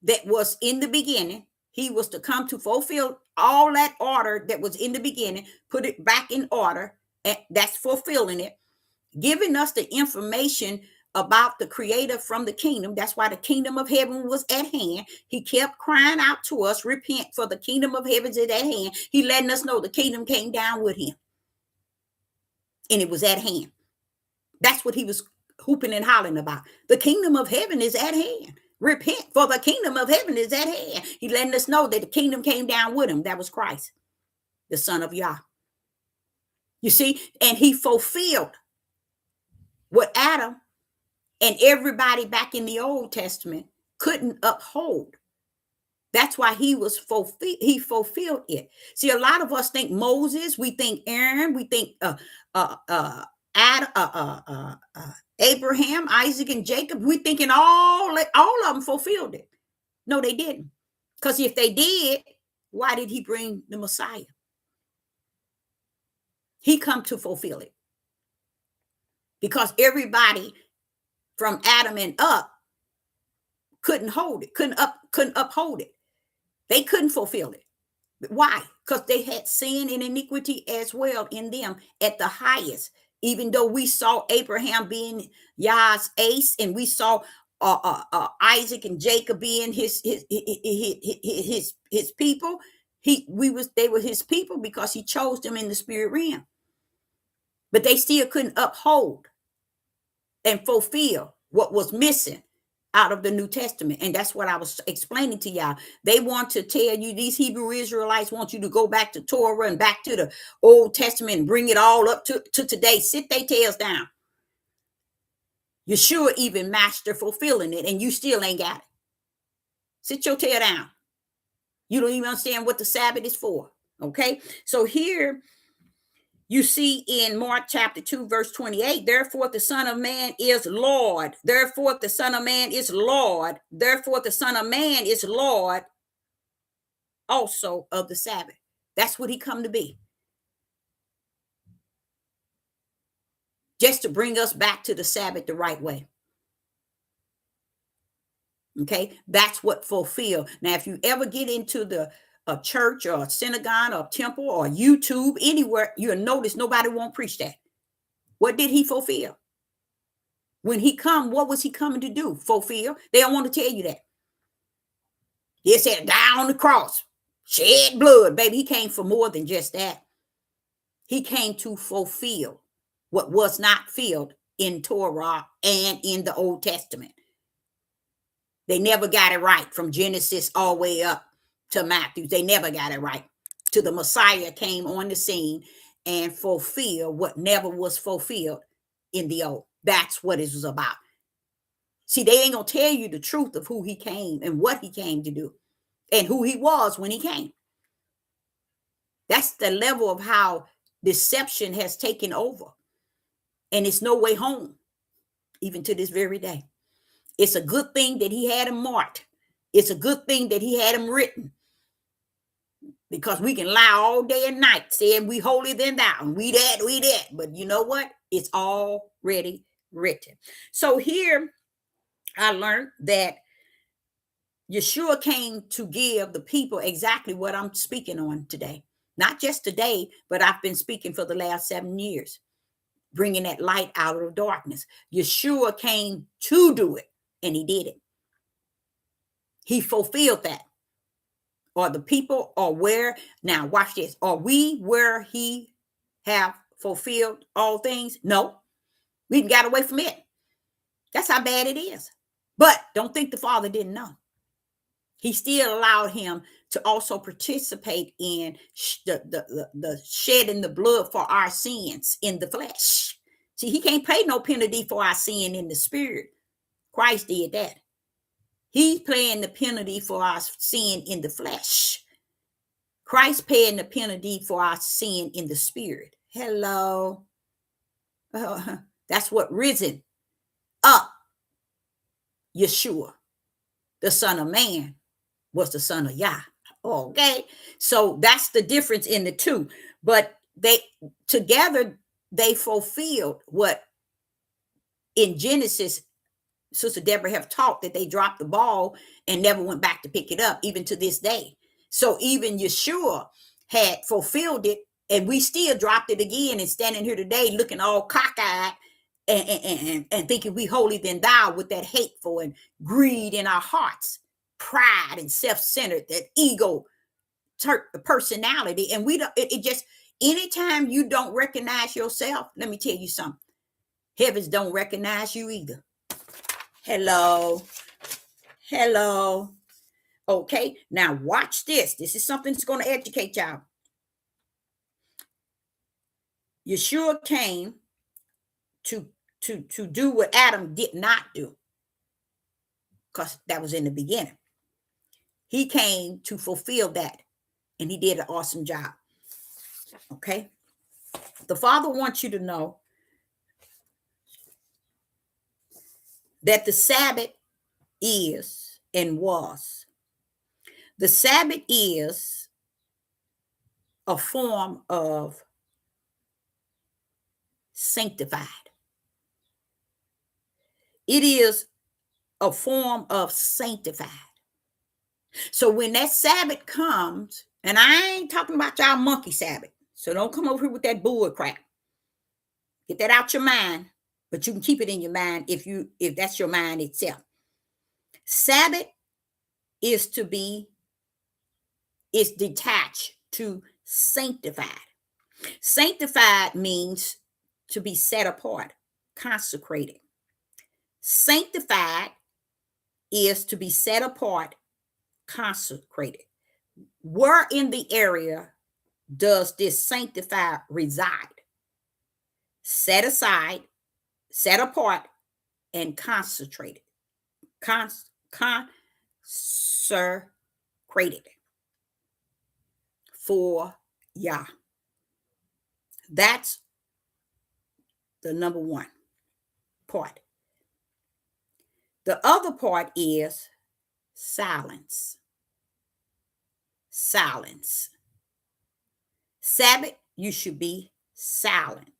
that was in the beginning. He was to come to fulfill all that order that was in the beginning, put it back in order, and that's fulfilling it, giving us the information about the creator from the kingdom. That's why the kingdom of heaven was at hand. He kept crying out to us, repent, for the kingdom of heaven is at hand. He letting us know the kingdom came down with him, and it was at hand. That's what he was hooping and hollering about. The kingdom of heaven is at hand. Repent, for the kingdom of heaven is at hand. He letting us know that the kingdom came down with him. That was Christ, the Son of Yah. You see, and he fulfilled what Adam and everybody back in the Old Testament couldn't uphold. That's why he fulfilled it. See, a lot of us think Moses, we think Aaron, we think Abraham, Isaac, and Jacob. We thinking all of them fulfilled it. No, they didn't. Because if they did, Why did he bring the Messiah? He come to fulfill it. Because everybody from Adam and up couldn't hold it, couldn't uphold it. They couldn't fulfill it. Why? Because they had sin and iniquity as well in them at the highest. Even though we saw Abraham being Yah's ace, and we saw Isaac and Jacob being his people, they were his people because he chose them in the spirit realm. But they still couldn't uphold and fulfill what was missing out of the New Testament. And that's what I was explaining to y'all. They want to tell you, these Hebrew Israelites want you to go back to Torah and back to the Old Testament and bring it all up to today. Sit their tails down. Yeshua even master fulfilling it, and you still ain't got it. Sit your tail down. You don't even understand what the Sabbath is for. Okay? So here you see in Mark chapter 2, verse 28, therefore the Son of Man is Lord. Therefore the Son of Man is Lord. Therefore the Son of Man is Lord also of the Sabbath. That's what he come to be. Just to bring us back to the Sabbath the right way. Okay, that's what fulfill. Now, if you ever get into a church or a synagogue or a temple or YouTube, anywhere, you'll notice nobody won't preach that. What did he fulfill? When he come, what was he coming to do? Fulfill. They don't want to tell you that. He said, die on the cross, shed blood, baby. He came for more than just that. He came to fulfill what was not filled in Torah and in the Old Testament. They never got it right from Genesis all the way up to Matthew. They never got it right. Till the Messiah came on the scene and fulfilled what never was fulfilled in the Old. That's what it was about. See, they ain't going to tell you the truth of who he came and what he came to do and who he was when he came. That's the level of how deception has taken over. And it's no way home, even to this very day. It's a good thing that he had him marked. It's a good thing that he had him written. Because we can lie all day and night saying we holier than thou, and we that. But you know what? It's already written. So here I learned that Yeshua came to give the people exactly what I'm speaking on today. Not just today, but I've been speaking for the last 7 years, bringing that light out of darkness. Yeshua came to do it, and he did it. He fulfilled that. Are the people or where? Now, watch this. Are we where he have fulfilled all things? No. We got away from it. That's how bad it is. But don't think the Father didn't know. He still allowed him to also participate in the shedding the blood for our sins in the flesh. See, he can't pay no penalty for our sin in the spirit. Christ did that. He's paying the penalty for our sin in the flesh. Christ paying the penalty for our sin in the spirit. Hello. That's what risen up Yeshua, the Son of Man, was the Son of Yah. Okay. So that's the difference in the two. But they together, they fulfilled what in Genesis, Sister Deborah have taught, that they dropped the ball and never went back to pick it up, even to this day. So even Yeshua had fulfilled it, and we still dropped it again and standing here today looking all cockeyed and thinking we holier than thou with that hateful and greed in our hearts, pride and self-centered, that ego personality. And we don't, it just, anytime you don't recognize yourself, let me tell you something, heavens don't recognize you either. Hello. Okay, now watch this. This is something that's going to educate y'all. Yeshua came to do what Adam did not do, because that was in the beginning. He came to fulfill that, and he did an awesome job. Okay, the Father wants you to know that the Sabbath is and was. The Sabbath is a form of sanctified. It is a form of sanctified. So when that Sabbath comes, and I ain't talking about y'all monkey Sabbath, so don't come over here with that bull crap. Get that out your mind, but you can keep it in your mind if that's your mind itself. Sabbath is detached to sanctified. Sanctified means to be set apart, consecrated. Sanctified is to be set apart, consecrated. Where in the area does this sanctified reside? Set aside, set apart, and concentrated. Consecrated for Yah. That's the number one part. The other part is silence. Silence. Sabbath, you should be silent.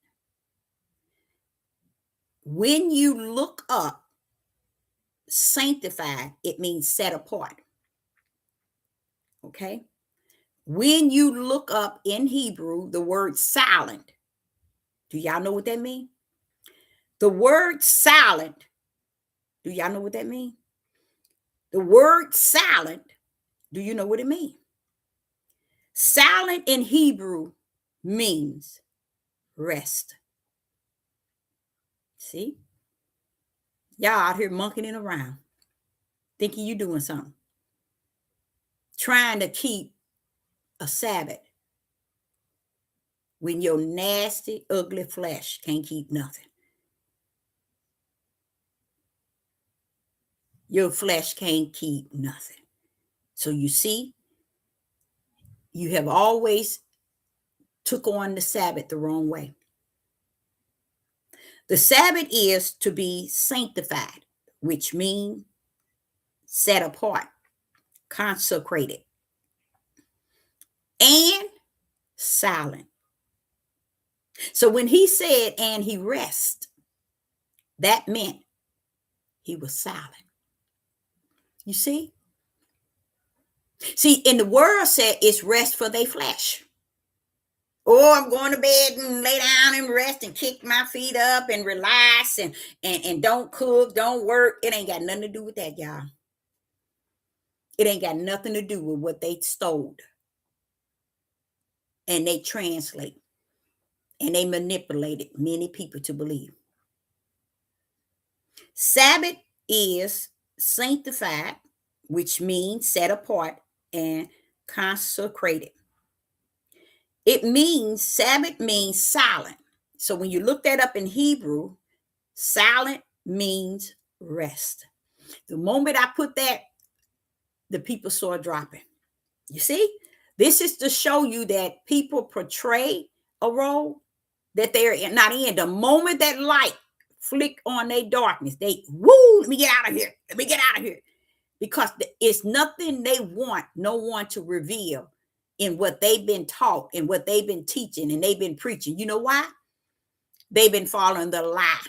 When you look up sanctified, it means set apart. Okay? When you look up in Hebrew the word silent, do y'all know what that means? The word silent, do y'all know what that means? The word silent, do you know what it means? Silent in Hebrew means rest. See? Y'all out here monkeying around, thinking you doing something, trying to keep a Sabbath when your nasty, ugly flesh can't keep nothing. Your flesh can't keep nothing. So you see, you have always took on the Sabbath the wrong way. The Sabbath is to be sanctified, which means set apart, consecrated, and silent. So when he said, and he rest, that meant he was silent. You see? See, in the world said it's rest for their flesh. Oh, I'm going to bed and lay down and rest and kick my feet up and relax and don't cook, don't work. It ain't got nothing to do with that, y'all. It ain't got nothing to do with what they stole. And they translate. And they manipulated many people to believe. Sabbath is sanctified, which means set apart and consecrated. It means, Sabbath means silent. So when you look that up in Hebrew, silent means rest. The moment I put that, the people saw dropping. You see, this is to show you that people portray a role that they're not in. The moment that light flick on their darkness, they, woo, let me get out of here. Let me get out of here. Because it's nothing they want no one to reveal in what they've been taught and what they've been teaching and they've been preaching. You know why? They've been following the lie.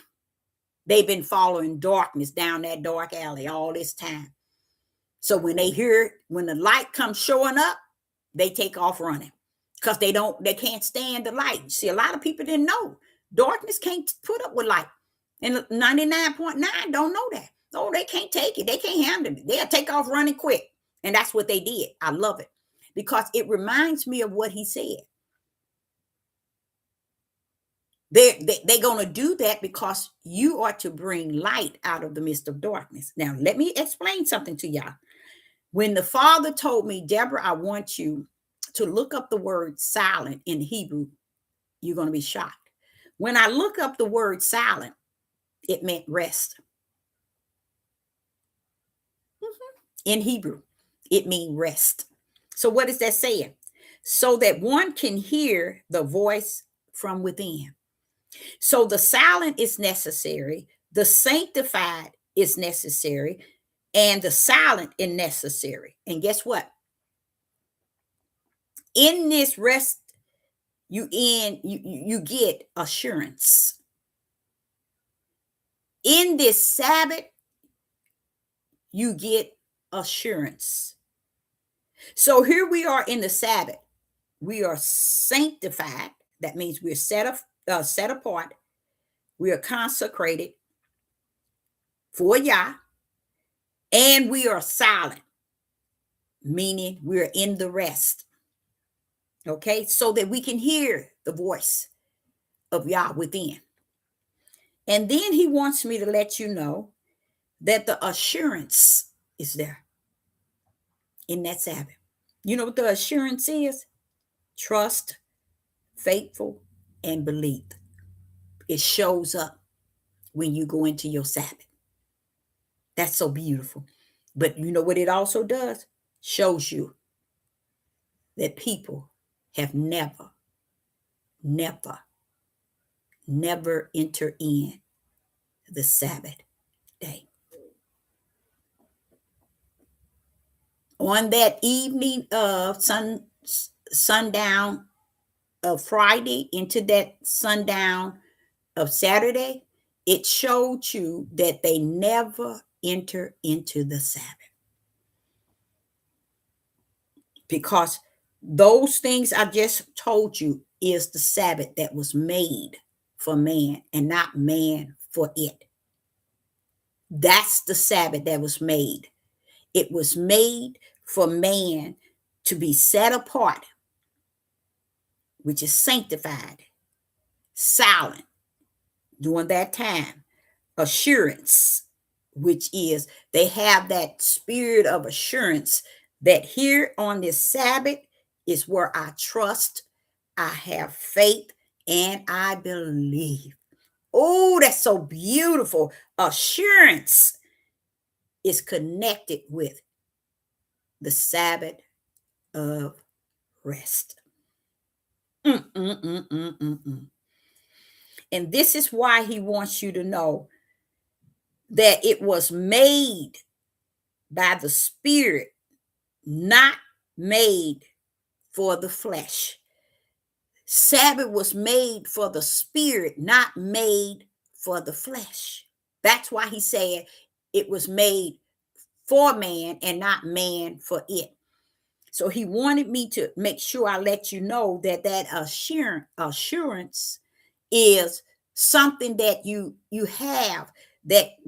They've been following darkness down that dark alley all this time. So when they hear, when the light comes showing up, they take off running because they can't stand the light. See, a lot of people didn't know darkness can't put up with light. And 99.9 don't know that. Oh, they can't take it. They can't handle it. They'll take off running quick. And that's what they did. I love it because it reminds me of what he said. They're going to do that because you are to bring light out of the midst of darkness. Now, let me explain something to y'all. When the Father told me, Deborah, I want you to look up the word silent in Hebrew, you're going to be shocked. When I look up the word silent, it meant rest. In Hebrew, it means rest. So what is that saying? So that one can hear the voice from within. So the silent is necessary, the sanctified is necessary, and the silent is necessary. And guess what? In this rest you get assurance. In this Sabbath, you get assurance. So here we are in the Sabbath. We are sanctified. That means we're set apart. We are consecrated for Yah, and we are silent, meaning we're in the rest. Okay, so that we can hear the voice of Yah within. And then he wants me to let you know that the assurance is there in that Sabbath. You know what the assurance is? Trust, faithful, and belief. It shows up when you go into your Sabbath. That's so beautiful. But you know what it also does? Shows you that people have never, never entered in the Sabbath day. On that evening of sundown of Friday into that sundown of Saturday, it showed you that they never enter into the Sabbath. Because those things I just told you is the Sabbath that was made for man and not man for it. That's the Sabbath that was made. It was made for man to be set apart, which is sanctified, silent during that time. Assurance, which is they have that spirit of assurance that here on this Sabbath is where I trust, I have faith, and I believe. Oh, that's so beautiful. Assurance is connected with the Sabbath of rest. And this is why he wants you to know that it was made by the Spirit, not made for the flesh. Sabbath was made for the Spirit, not made for the flesh. That's why he said it was made for man and not man for it. So he wanted me to make sure I let you know that that assurance is something that you have that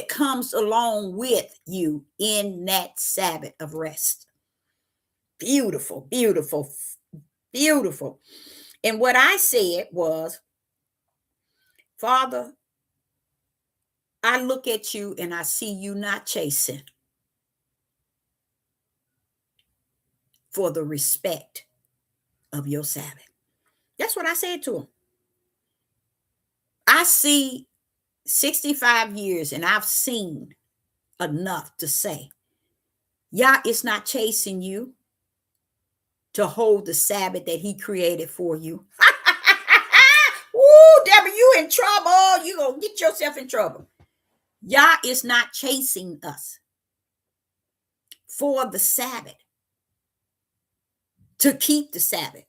comes along with you in that Sabbath of rest. Beautiful, beautiful, beautiful. And what I said was, Father, I look at you and I see you not chasing for the respect of your Sabbath. That's what I said to him. I see 65 years and I've seen enough to say, Yah is not chasing you to hold the Sabbath that he created for you. Ooh, Deborah, you in trouble. You gonna get yourself in trouble. Yah is not chasing us for the Sabbath, to keep the Sabbath,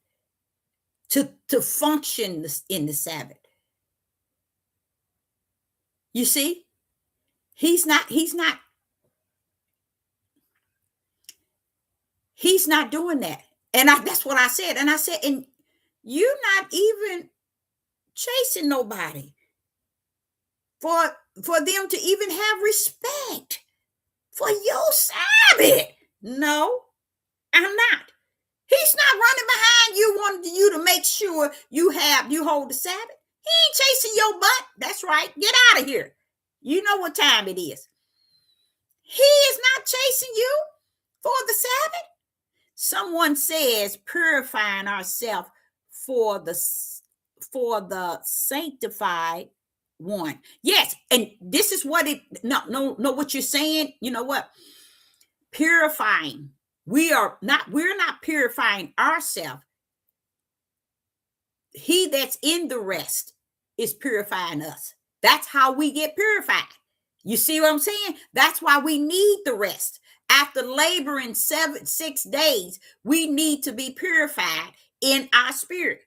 to function in the Sabbath. You see, he's not doing that. And that's what I said. And I said, and you're not even chasing nobody for them to even have respect for your Sabbath. No, I'm not. He's not running behind you, wanting you to make sure you hold the Sabbath. He ain't chasing your butt. That's right. Get out of here. You know what time it is. He is not chasing you for the Sabbath. Someone says purifying ourselves for the sanctified one. Yes, and this is what it no what you're saying. You know what? Purifying. We're not purifying ourselves. He that's in the rest is purifying us. That's how we get purified. You see what I'm saying? That's why we need the rest. After laboring 6 days, we need to be purified in our spirit.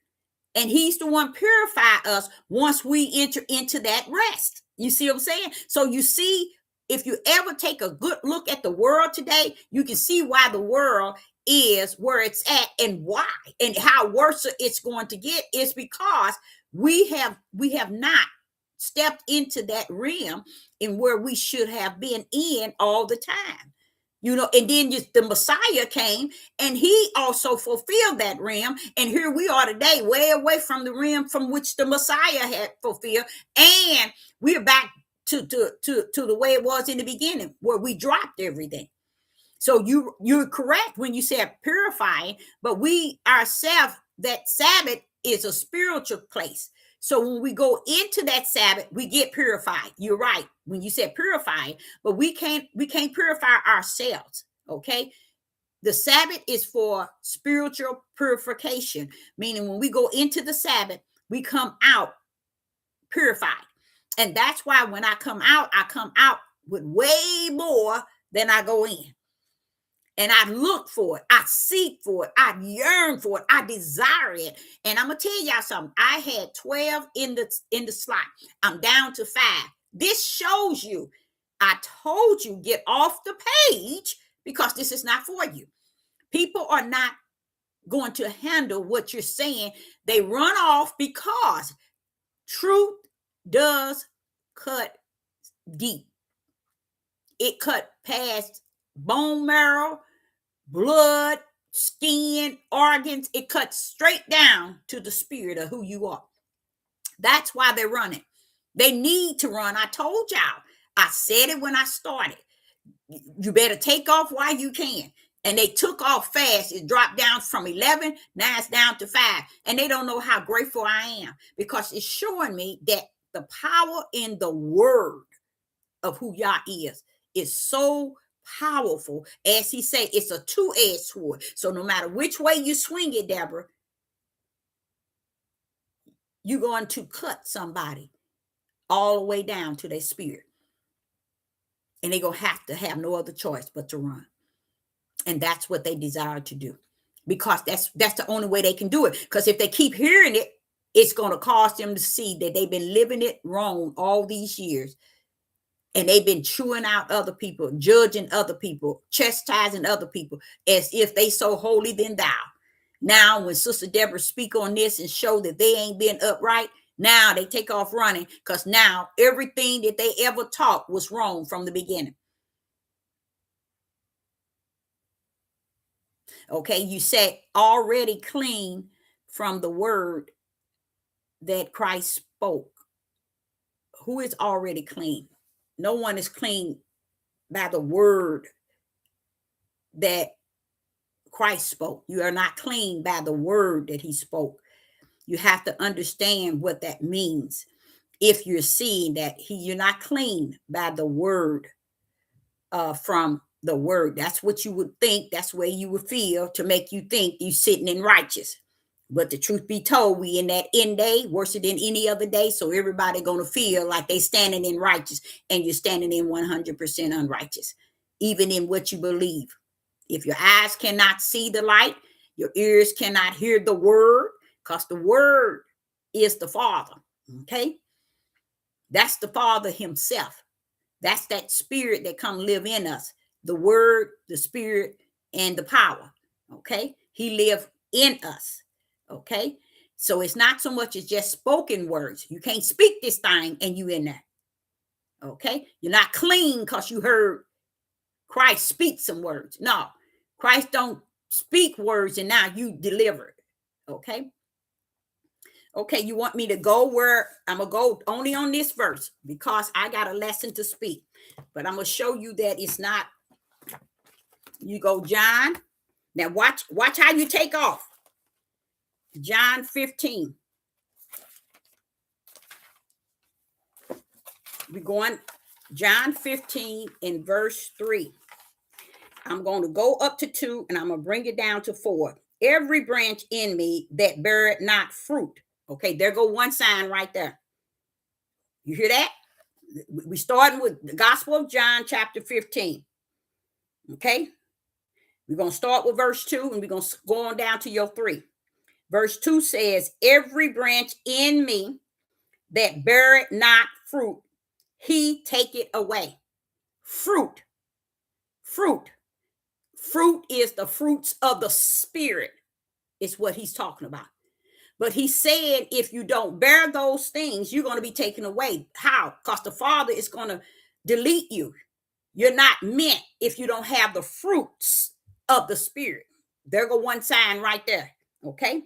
And he's the one purify us once we enter into that rest. You see what I'm saying? So you see, if you ever take a good look at the world today, you can see why the world is where it's at, and why, and how worse it's going to get is because we have not stepped into that realm in where we should have been in all the time. And then just the Messiah came, and he also fulfilled that realm. And here we are today, way away from the realm from which the Messiah had fulfilled. And we're back to the way it was in the beginning, where we dropped everything. So you're correct when you said purifying, but we ourselves, that Sabbath is a spiritual place. So when we go into that Sabbath, we get purified. You're right when you said purifying, but we can't purify ourselves. Okay. The Sabbath is for spiritual purification, meaning when we go into the Sabbath, we come out purified. And that's why when I come out with way more than I go in. And I look for it. I seek for it. I yearn for it. I desire it. And I'm gonna tell y'all something. I had 12 in the slot. I'm down to 5. This shows you. I told you, get off the page, because this is not for you. People are not going to handle what you're saying. They run off because truth does cut deep. It cut past bone marrow, blood, skin, organs. It cuts straight down to the spirit of who you are. That's why they're running. They need to run. I told y'all. I said it when I started. You better take off while you can. And they took off fast. It dropped down from 11. Now it's down to 5. And they don't know how grateful I am, because it's showing me that the power in the word of who Yah is so powerful. As he said, it's a two-edged sword. So no matter which way you swing it, Deborah, you're going to cut somebody all the way down to their spirit. And they're going to have no other choice but to run. And that's what they desire to do, because that's the only way they can do it. Because if they keep hearing it, it's going to cause them to see that they've been living it wrong all these years. And they've been chewing out other people, judging other people, chastising other people as if they so holy than thou. Now, when Sister Deborah speak on this and show that they ain't been upright, now they take off running, because now everything that they ever taught was wrong from the beginning. Okay, you said already clean from the word that Christ spoke. Who is already clean? No one is clean by the word that Christ spoke. You are not clean by the word that he spoke. You have to understand what that means. If you're seeing that you're not clean by the word, from the word. That's what you would think. That's where you would feel to make you think you sitting in righteous. But the truth be told, we in that end day, worse than any other day. So everybody going to feel like they standing in righteous, and you're standing in 100% unrighteous, even in what you believe. If your eyes cannot see the light, your ears cannot hear the word, because the word is the Father. Okay. That's the Father himself. That's that spirit that come live in us. The word, the spirit, and the power. Okay. He live in us. Okay. So it's not so much as just spoken words. You can't speak this thing and you in there. Okay. You're not clean because you heard Christ speak some words. No, Christ don't speak words and now you deliver it. Okay. Okay, you want me to go where I'm going to go only on this verse because I got a lesson to speak. But I'm going to show you that it's not. You go John. Now watch how you take off. John 15. We're going John 15 in verse 3. I'm going to go up to 2 and I'm going to bring it down to 4. Every branch in me that beareth not fruit. Okay, there go one sign right there. You hear that? We starting with the Gospel of John, chapter 15. Okay, we're going to start with verse 2 and we're going to go on down to your 3. Verse 2 says, every branch in me that beareth not fruit, he take it away. Fruit. Fruit. Fruit is the fruits of the Spirit, is what he's talking about. But he said, if you don't bear those things, you're going to be taken away. How? Because the Father is going to delete you. You're not meant if you don't have the fruits of the Spirit. There go one sign right there. Okay.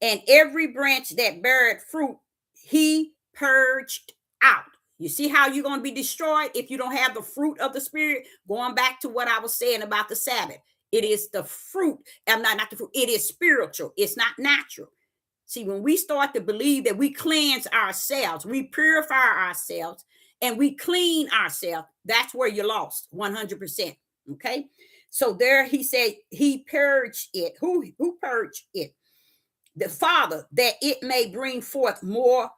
And every branch that beareth fruit, he purged out. You see how you're going to be destroyed if you don't have the fruit of the Spirit? Going back to what I was saying about the Sabbath. It is the fruit. Not the fruit. It is spiritual. It's not natural. See, when we start to believe that we cleanse ourselves, we purify ourselves, and we clean ourselves, that's where you're lost 100%. Okay. So there he said he purged it. Who purged it? The Father, that it may bring forth more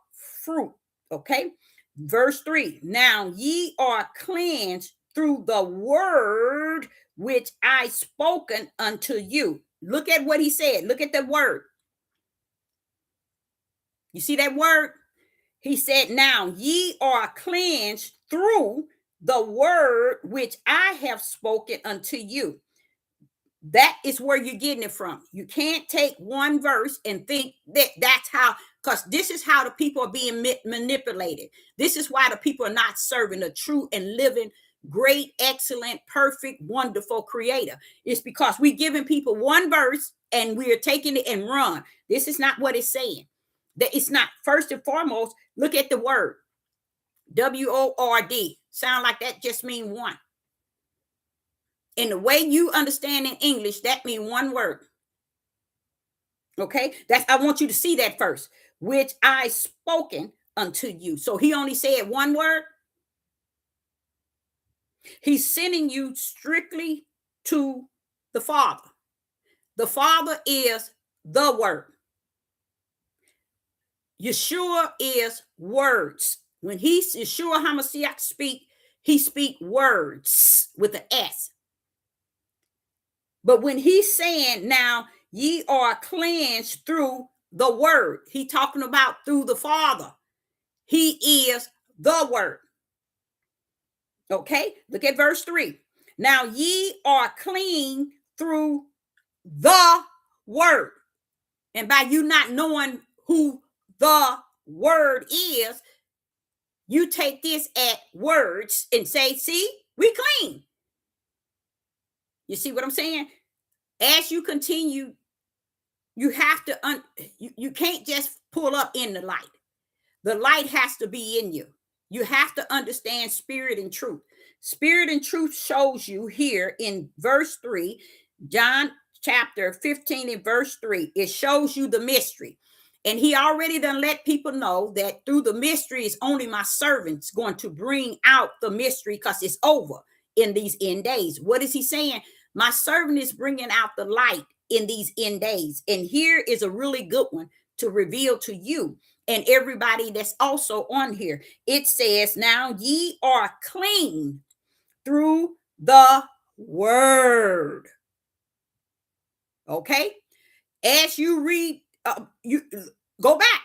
fruit. Okay. Verse 3. Now ye are cleansed through the word which I spoken unto you. Look at what he said. Look at the word. You see that word? He said, now ye are cleansed through the word which I have spoken unto you. That is where you're getting it from. You can't take one verse and think that that's how, because this is how the people are being manipulated. This is why the people are not serving a true and living, great, excellent, perfect, wonderful creator. It's because we're giving people one verse and we are taking it and run. This is not what it's saying. That it's not. First and foremost, look at the word. W-O-R-D. Sound like that just mean one. In the way you understand in English, that means one word. Okay? I want you to see that first. Which I spoken unto you. So he only said one word. He's sending you strictly to the Father. The Father is the word. Yeshua is words. When Yeshua HaMashiach speak, he speak words with an S. But when he's saying, now ye are cleansed through the word, he talking about through the Father. He is the word. Okay, look at verse 3. Now ye are clean through the word. And by you not knowing who the word is, you take this at words and say, see, we clean. You see what I'm saying? As you continue, you have to, you can't just pull up in the light. The light has to be in you. You have to understand spirit and truth. Spirit and truth shows you here in verse 3, John chapter 15 and verse 3. It shows you the mystery. And he already done let people know that through the mystery is only my servants going to bring out the mystery, because it's over in these end days. What is he saying? My servant is bringing out the light in these end days. And here is a really good one to reveal to you and everybody that's also on here. It says, now ye are clean through the word. Okay? As you read, you go back,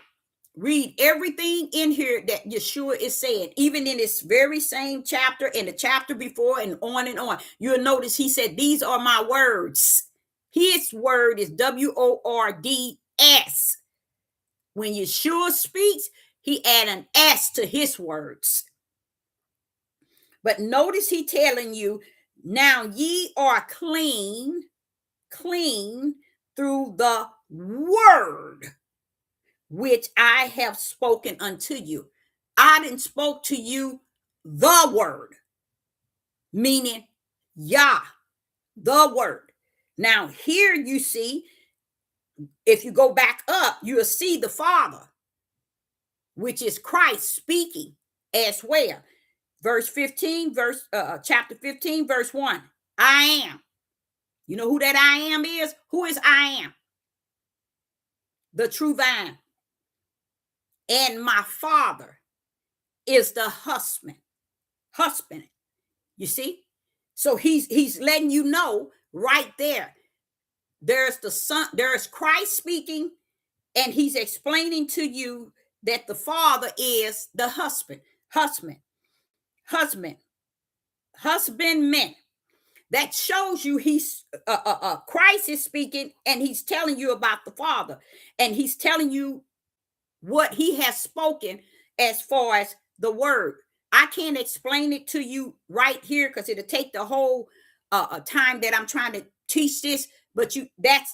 read everything in here that Yeshua is saying, even in this very same chapter and the chapter before and on and on. You'll notice he said, these are my words. His word is W-O-R-D-S. When Yeshua speaks, he add an S to his words. But notice he telling you, now ye are clean through the word which I have spoken unto you. I didn't spoke to you the word, meaning Yah, the word. Now here you see, if you go back up, you'll see the Father, which is Christ speaking as well. Verse 15, chapter 15, verse 1. I am. You know who that I am is? Who is I am? The true vine. And my Father is the husband. You see? So he's letting you know right there. There's the Son, there's Christ speaking, And he's explaining to you that the Father is the husband, husband, husbandman. That shows you he's Christ is speaking, and he's telling you about the Father, and he's telling you what he has spoken as far as the word. I can't explain it to you right here because it'll take the whole time that I'm trying to teach this. But you got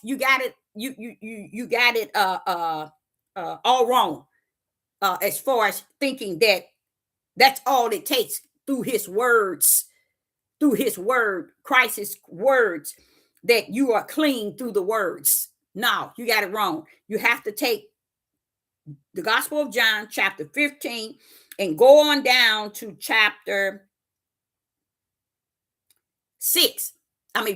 it, you got it all wrong as far as thinking that that's all it takes through his words, through his word, Christ's words, that you are clean through the words. No, you got it wrong. You have to take the Gospel of John, chapter 15, and go on down to chapter 6.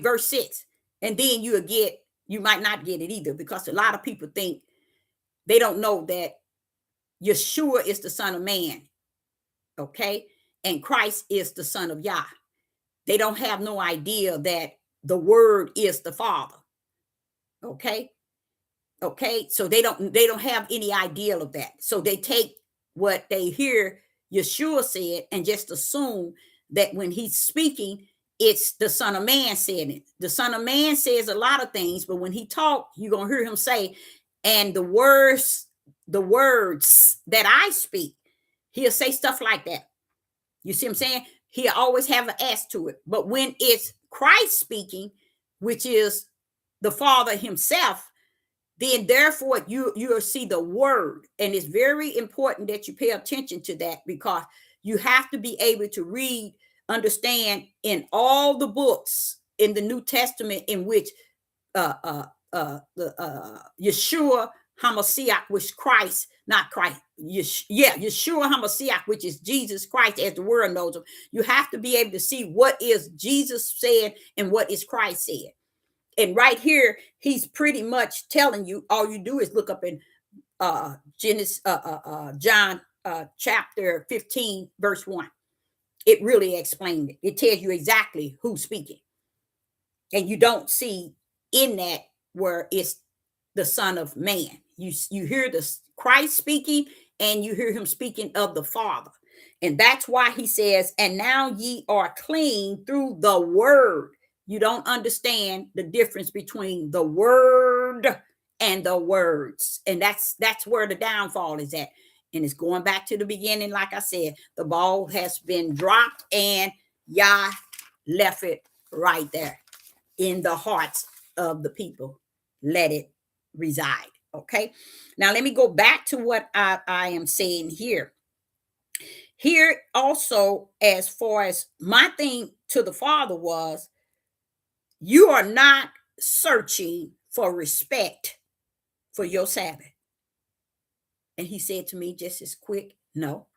Verse 6. And then you might not get it either, because a lot of people think they don't know that Yeshua is the Son of Man, okay? And Christ is the Son of Yah. They don't have no idea that the Word is the Father, okay? Okay, so they don't have any idea of that. So they take what they hear Yeshua said and just assume that when he's speaking, it's the Son of Man saying it. The Son of Man says a lot of things, but when he talks, you're gonna hear him say, and the words that I speak, he'll say stuff like that. You see what I'm saying? He'll always have an S to it. But when it's Christ speaking, which is the Father himself, then therefore you'll see the word. And it's very important that you pay attention to that, because you have to be able to read, understand in all the books in the New Testament in which Yeshua HaMashiach, which Christ, not Christ, Yeshua HaMashiach, which is Jesus Christ as the world knows him. You have to be able to see what is Jesus said and what is Christ said. And right here, he's pretty much telling you, all you do is look up in John chapter 15, verse 1. It really explained it. It tells you exactly who's speaking. And you don't see in that where it's the Son of Man. You hear the Christ speaking, and you hear him speaking of the Father. And that's why he says, and now ye are clean through the word. You don't understand the difference between the word and the words. And that's where the downfall is at. And it's going back to the beginning. Like I said, the ball has been dropped, and Yah left it right there in the hearts of the people. Let it reside. Okay. Now let me go back to what I am saying here. Here also, as far as my thing to the Father was, you are not searching for respect for your Sabbath. And he said to me just as quick, no.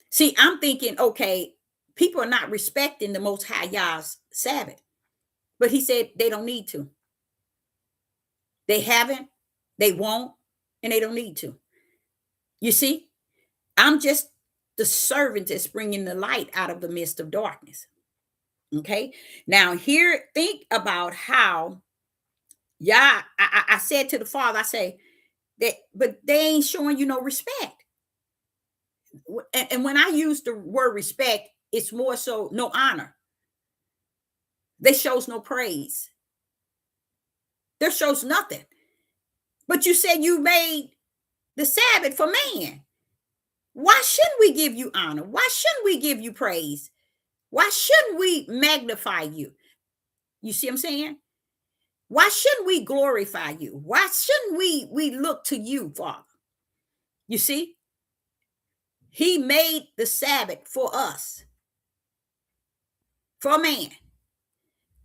See, I'm thinking, okay, people are not respecting the Most High Yah's Sabbath. But he said they don't need to. They haven't, they won't, and they don't need to. You see, I'm just the servant that's bringing the light out of the midst of darkness. Okay. Now here, think about how I said to the Father, I say that, but they ain't showing you no respect. And when I use the word respect, it's more so no honor. They shows no praise. There shows nothing. But you said you made the Sabbath for man. Why shouldn't we give you honor? Why shouldn't we give you praise? Why shouldn't we magnify you? You see what I'm saying? Why shouldn't we glorify you? Why shouldn't we look to you, Father? You see? He made the Sabbath for us, for man.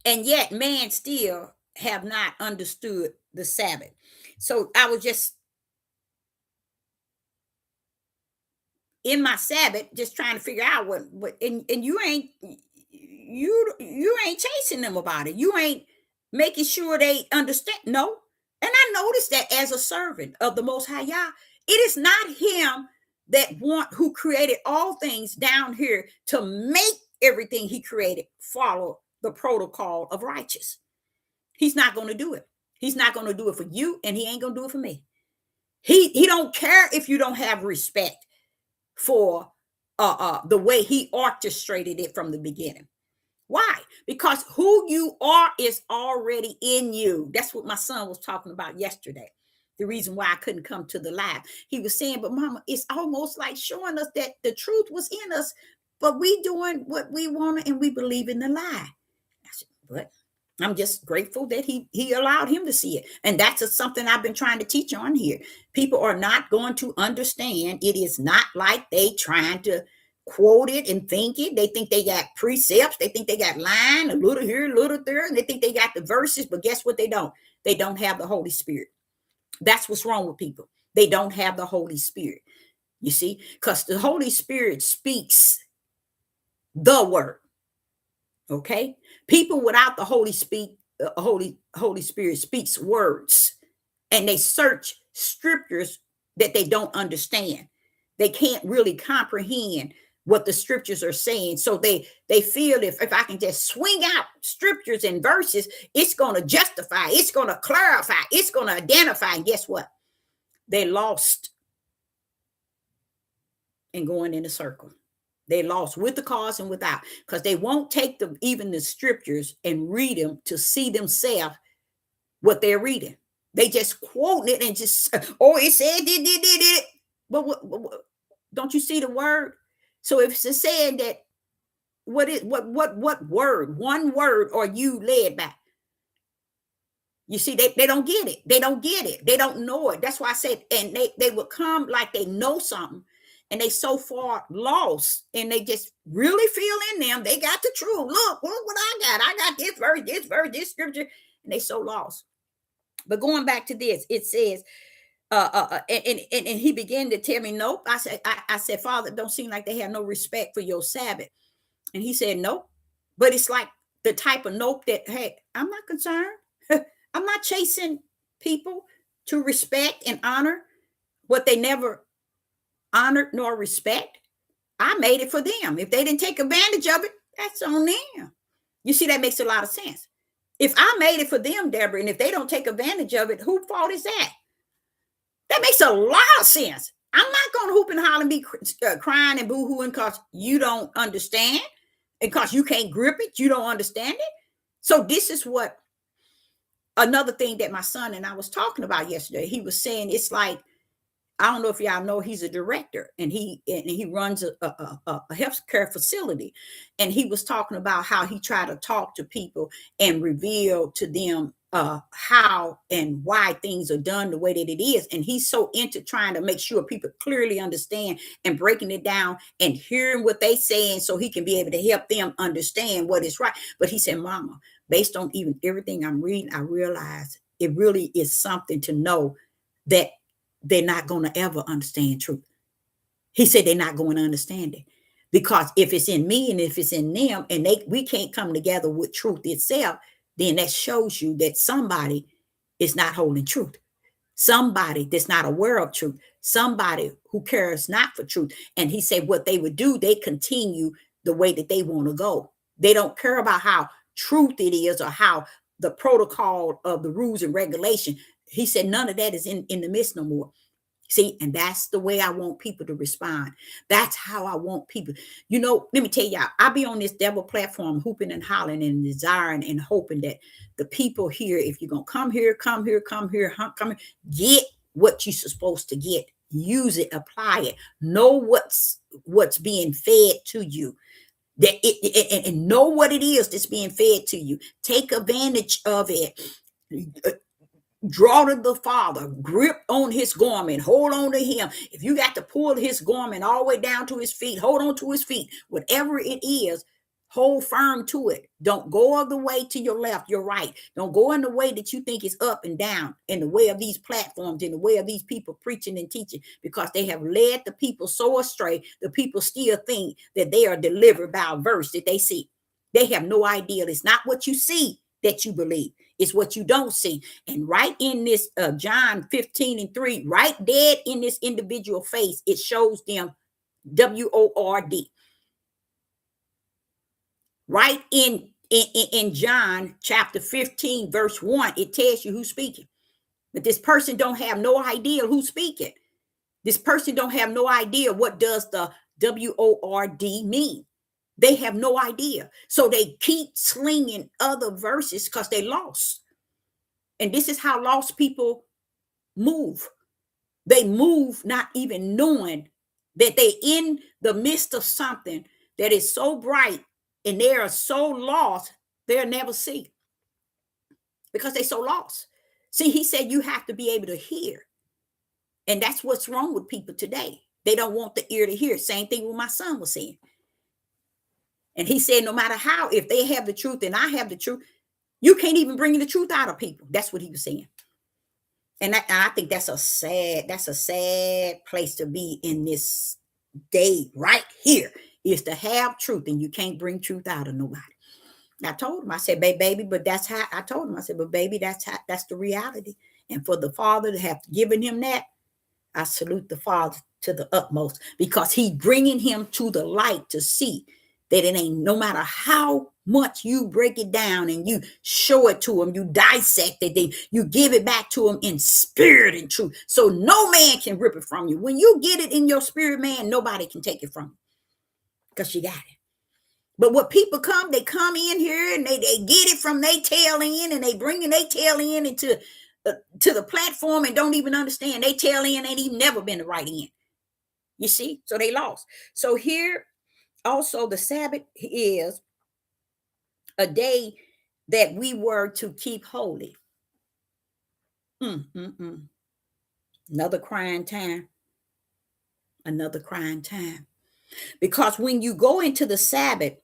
And yet man still have not understood the Sabbath. So I was just in my Sabbath, just trying to figure out what and you ain't chasing them about it. You ain't making sure they understand. No. And I noticed that as a servant of the Most High Yah, it is not him who created all things down here to make everything he created follow the protocol of righteous. He's not going to do it. He's not going to do it for you, and he ain't going to do it for me. He don't care if you don't have respect for the way he orchestrated it from the beginning. Why? Because who you are is already in you. That's what my son was talking about yesterday. The reason why I couldn't come to the live. He was saying, but mama, it's almost like showing us that the truth was in us, but we doing what we want and we believe in the lie. I said, but I'm just grateful that he allowed him to see it. And that's something I've been trying to teach on here. People are not going to understand. It is not like they trying to quote it and think it. They think they got precepts. They think they got line, a little here, a little there, and they think they got the verses. But guess what? They don't. They don't have the Holy Spirit. That's what's wrong with people. They don't have the Holy Spirit. You see, because the Holy Spirit speaks the word. Okay, people without the Holy Spirit speaks words, and they search scriptures that they don't understand. They can't really comprehend what the scriptures are saying, so they feel if I can just swing out scriptures and verses, it's going to justify, it's going to clarify, it's going to identify. And guess what? They lost in going in a circle. They lost with the cause and without, because they won't take even the scriptures and read them to see themselves what they're reading. They just quote it and just, oh, it said did. But don't you see the word? So if it's saying that, what word, one word are you led by? You see, they don't get it. They don't get it. They don't know it. That's why I said, and they would come like they know something, and they so far lost, and they just really feel in them. They got the truth. Look what I got. I got this verse, this scripture, and they so lost. But going back to this, it says, and he began to tell me, nope. I said, Father, it don't seem like they have no respect for your Sabbath. And he said, nope. But it's like the type of nope that, hey, I'm not concerned. I'm not chasing people to respect and honor what they never honored nor respect. I made it for them. If they didn't take advantage of it, that's on them. You see, that makes a lot of sense. If I made it for them, Deborah, and if they don't take advantage of it, whose fault is that? That makes a lot of sense. I'm not going to hoop and holler and be crying and boo-hooing because you don't understand and because you can't grip it. You don't understand it. So this is what another thing that my son and I was talking about yesterday. He was saying it's like, I don't know if y'all know, he's a director and he runs a healthcare facility. And he was talking about how he tried to talk to people and reveal to them how and why things are done the way that it is. And he's so into trying to make sure people clearly understand and breaking it down and hearing what they saying so he can be able to help them understand what is right. But he said, Mama, based on even everything I'm reading, I realize it really is something to know that they're not going to ever understand truth. He said they're not going to understand it because if it's in me and if it's in them and we can't come together with truth itself, then that shows you that somebody is not holding truth. Somebody that's not aware of truth, somebody who cares not for truth. And he said what they would do, they continue the way that they want to go. They don't care about how truth it is or how the protocol of the rules and regulation. He said none of that is in the midst no more. See, and that's the way I want people to respond. That's how I want people. You know, let me tell y'all, I be on this devil platform hooping and hollering and desiring and hoping that the people here, if you're going to come here, come here, come here, come here, get what you're supposed to get. Use it, apply it. Know what's being fed to you. That and know what it is that's being fed to you. Take advantage of it. Draw to the Father, grip on his garment, hold on to him. If you got to pull his garment all the way down to his feet, hold on to his feet. Whatever it is, hold firm to it. Don't go all the way to your left, your right. Don't go in the way that you think is up and down, in the way of these platforms, in the way of these people preaching and teaching, because they have led the people so astray. The people still think that they are delivered by a verse that they see. They have no idea. It's not what you see that you believe. It's what you don't see. And right in this John 15:3, right dead in this individual face, it shows them WORD. Right in John chapter 15, verse 1, it tells you who's speaking. But this person don't have no idea who's speaking. This person don't have no idea what does the W-O-R-D mean. They have no idea. So they keep slinging other verses because they lost. And this is how lost people move. They move not even knowing that they in the midst of something that is so bright and they are so lost, they'll never see because they're so lost. See, he said you have to be able to hear. And that's what's wrong with people today. They don't want the ear to hear. Same thing what my son was saying. And he said, no matter how, if they have the truth and I have the truth, you can't even bring the truth out of people. That's what he was saying. And I think that's a sad place to be in this day right here, is to have truth and you can't bring truth out of nobody. And I told him, I said, baby, but that's how I told him, I said, but baby, that's the reality. And for the Father to have given him that, I salute the Father to the utmost, because he bringing him to the light to see that it ain't, no matter how much you break it down and you show it to him, you dissect it, then you give it back to him in spirit and truth. So no man can rip it from you. When you get it in your spirit, man, nobody can take it from you because you got it. But what people come, they come in here and they get it from their tail end, and they bringing their tail end into to the platform and don't even understand. They tail end ain't even never been the right end. You see? So they lost. So here also the Sabbath is a day that we were to keep holy. Another crying time. Another crying time. Because when you go into the Sabbath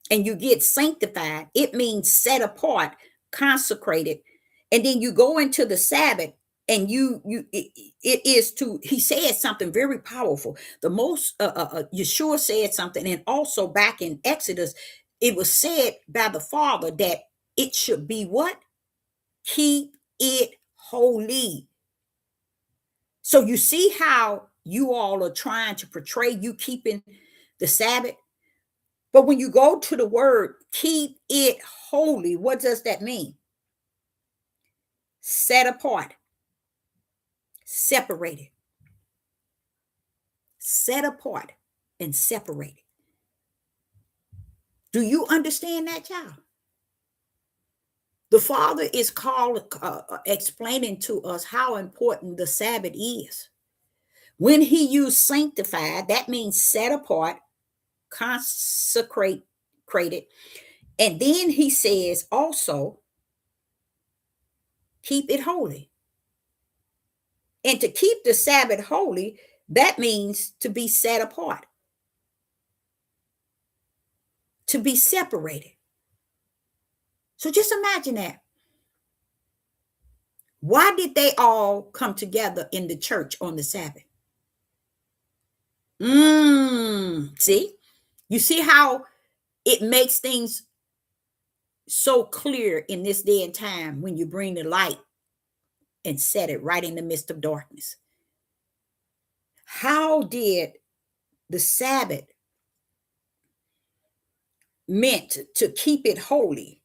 and you get sanctified, it means set apart, consecrated. And then you go into the Sabbath and it is to, he said something very powerful. The most Yeshua said something, and also back in Exodus it was said by the Father that it should be what? Keep it holy. So you see how you all are trying to portray you keeping the Sabbath. But when you go to the word keep it holy, what does that mean? Set apart, separated. Set apart and separated. Do you understand that, child? The Father is explaining to us how important the Sabbath is. When he used sanctified, that means set apart, consecrated. And then he says also, keep it holy. And to keep the Sabbath holy, that means to be set apart, to be separated. So just imagine that. Why did they all come together in the church on the Sabbath? See? You see how it makes things so clear in this day and time when you bring the light and set it right in the midst of darkness. How did the Sabbath meant to keep it holy,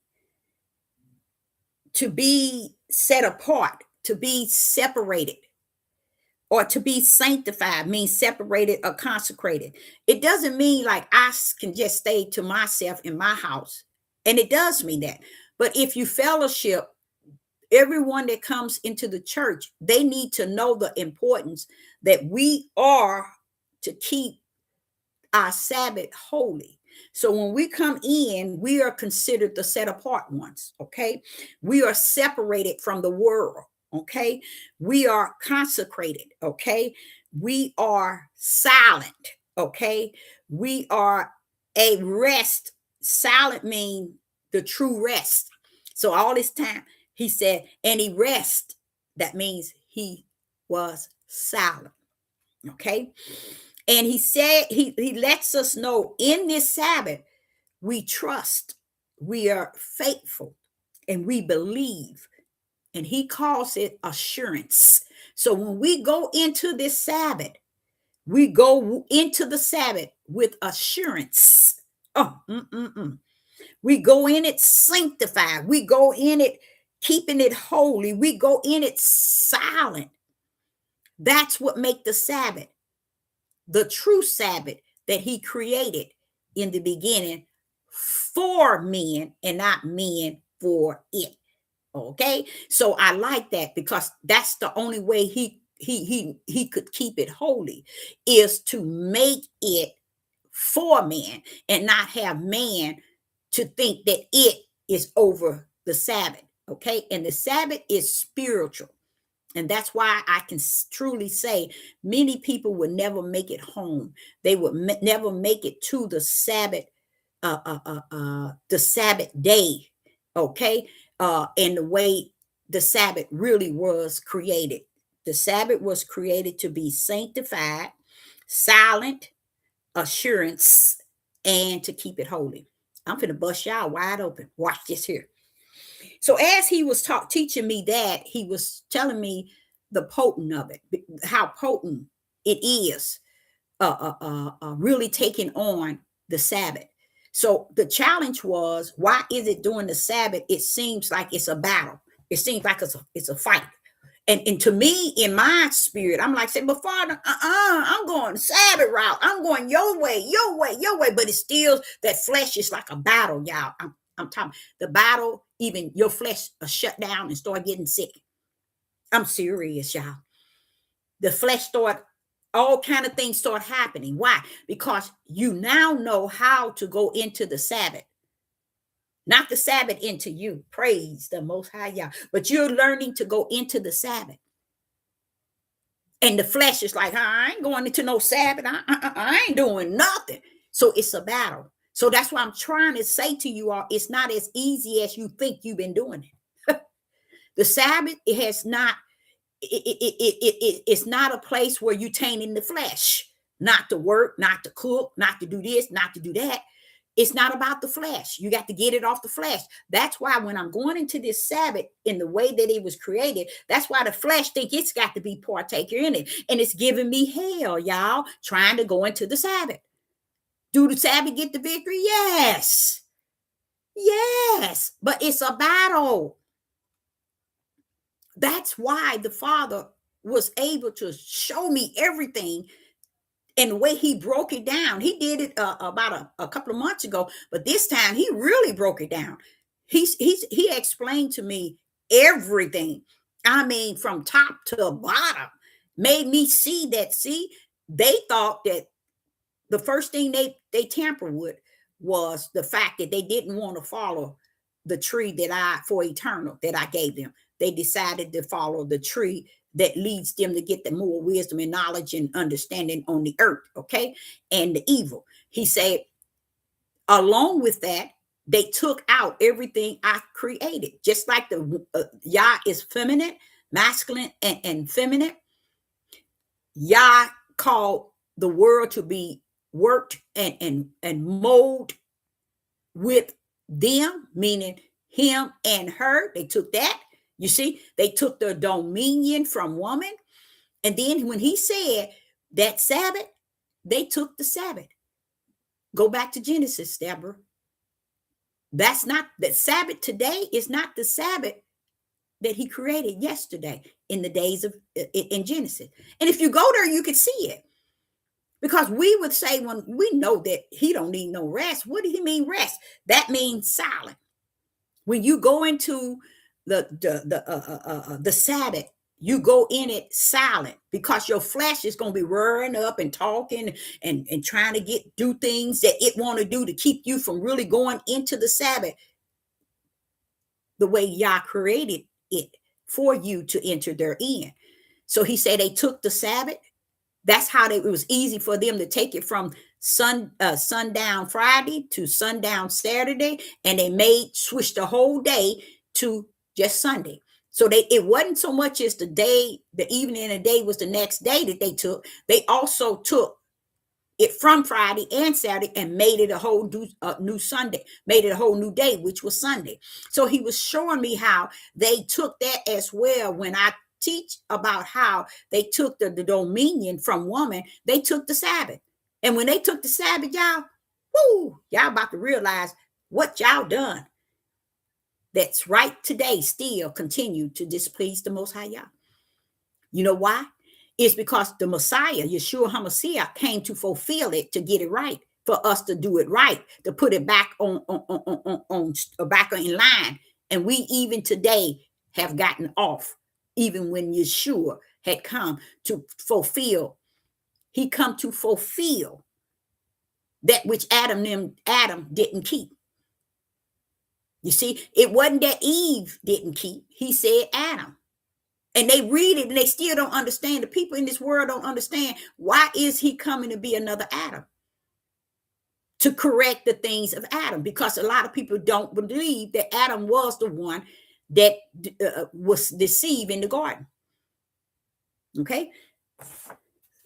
to be set apart, to be separated, or to be sanctified means separated or consecrated? It doesn't mean like I can just stay to myself in my house. And it does mean that. But if you fellowship, everyone that comes into the church, they need to know the importance that we are to keep our Sabbath holy. So when we come in, we are considered the set apart ones. Okay. We are separated from the world. Okay. We are consecrated. Okay. We are silent. Okay. We are a rest. Silent means the true rest. So all this time he said, and he rest. That means he was silent. Okay. And he said, he lets us know in this Sabbath, we trust, we are faithful, and we believe. And he calls it assurance. So when we go into this Sabbath, we go into the Sabbath with assurance. We go in it sanctified. We go in it keeping it holy. We go in it silent. That's what make the Sabbath, the true Sabbath that he created in the beginning for men and not men for it. Okay, so I like that because that's the only way he could keep it holy, is to make it for man and not have man to think that it is over the Sabbath. Okay, and the Sabbath is spiritual. And that's why I can truly say many people would never make it home. They would never make it to the Sabbath day. Okay, and the way the Sabbath really was created. The Sabbath was created to be sanctified, silent, assurance, and to keep it holy. I'm finna bust y'all wide open. Watch this here. So as he was teaching me that, he was telling me the potent of it, how potent it is, really taking on the Sabbath. So the challenge was, why is it during the Sabbath? It seems like it's a battle. It seems like it's a fight. And to me, in my spirit, I'm like, say, but Father, I'm going Sabbath route. I'm going your way, your way, your way. But it's still, that flesh is like a battle, y'all. I'm talking the battle, even your flesh shut down and start getting sick. I'm serious, y'all. The flesh start, all kind of things start happening. Why? Because you now know how to go into the Sabbath. Not the Sabbath into you. Praise the Most High, y'all. But you're learning to go into the Sabbath. And the flesh is like, I ain't going into no Sabbath. I ain't doing nothing. So it's a battle. So that's why I'm trying to say to you all, it's not as easy as you think you've been doing it. The Sabbath, it has not, it's not a place where you tainting the flesh, not to work, not to cook, not to do this, not to do that. It's not about the flesh. You got to get it off the flesh. That's why when I'm going into this Sabbath in the way that it was created, that's why the flesh think it's got to be partaker in it. And it's giving me hell, y'all, trying to go into the Sabbath. Do the Sabbath get the victory? Yes. Yes. But it's a battle. That's why the Father was able to show me everything. And the way he broke it down, he did it about a couple of months ago, but this time he really broke it down. He explained to me everything. I mean, from top to bottom, made me see that. See, they thought that the first thing they tampered with was the fact that they didn't want to follow the tree that for eternal that I gave them. They decided to follow the tree that leads them to get the more wisdom and knowledge and understanding on the earth, okay? And the evil. He said, along with that, they took out everything I created. Just like the Yah is feminine, masculine, and feminine. Yah called the world to be worked and mold with them, meaning him and her. They took that. You see, they took the dominion from woman. And then when he said that Sabbath, they took the Sabbath. Go back to Genesis, Deborah. That's not the Sabbath today is not the Sabbath that he created yesterday in the days of in Genesis. And if you go there, you can see it. Because we would say when we know that he don't need no rest, what do he mean rest? That means silent. When you go into the Sabbath, you go in it silent because your flesh is going to be roaring up and talking and trying to do things that it want to do to keep you from really going into the Sabbath the way Yah created it for you to enter therein. So he said they took the Sabbath. That's how it was easy for them to take it from sundown Friday to sundown Saturday, and they switched the whole day to just Sunday. So it wasn't so much as the evening and the day was the next day that they took. They also took it from Friday and Saturday and made it a whole new Sunday, made it a whole new day, which was Sunday. So he was showing me how they took that as well. When I teach about how they took the dominion from woman, they took the Sabbath. And when they took the Sabbath, y'all about to realize what y'all done. that's right today still continue to displease the Most High Yah. You know why? It's because the Messiah, Yeshua HaMashiach, came to fulfill it, to get it right, for us to do it right, to put it back back in line. And we even today have gotten off, even when Yeshua had come to fulfill. He come to fulfill that which Adam didn't keep. You see, it wasn't that Eve didn't keep. He said Adam. And they read it and they still don't understand. The people in this world don't understand, why is he coming to be another Adam? To correct the things of Adam. Because a lot of people don't believe that Adam was the one that was deceived in the garden. Okay?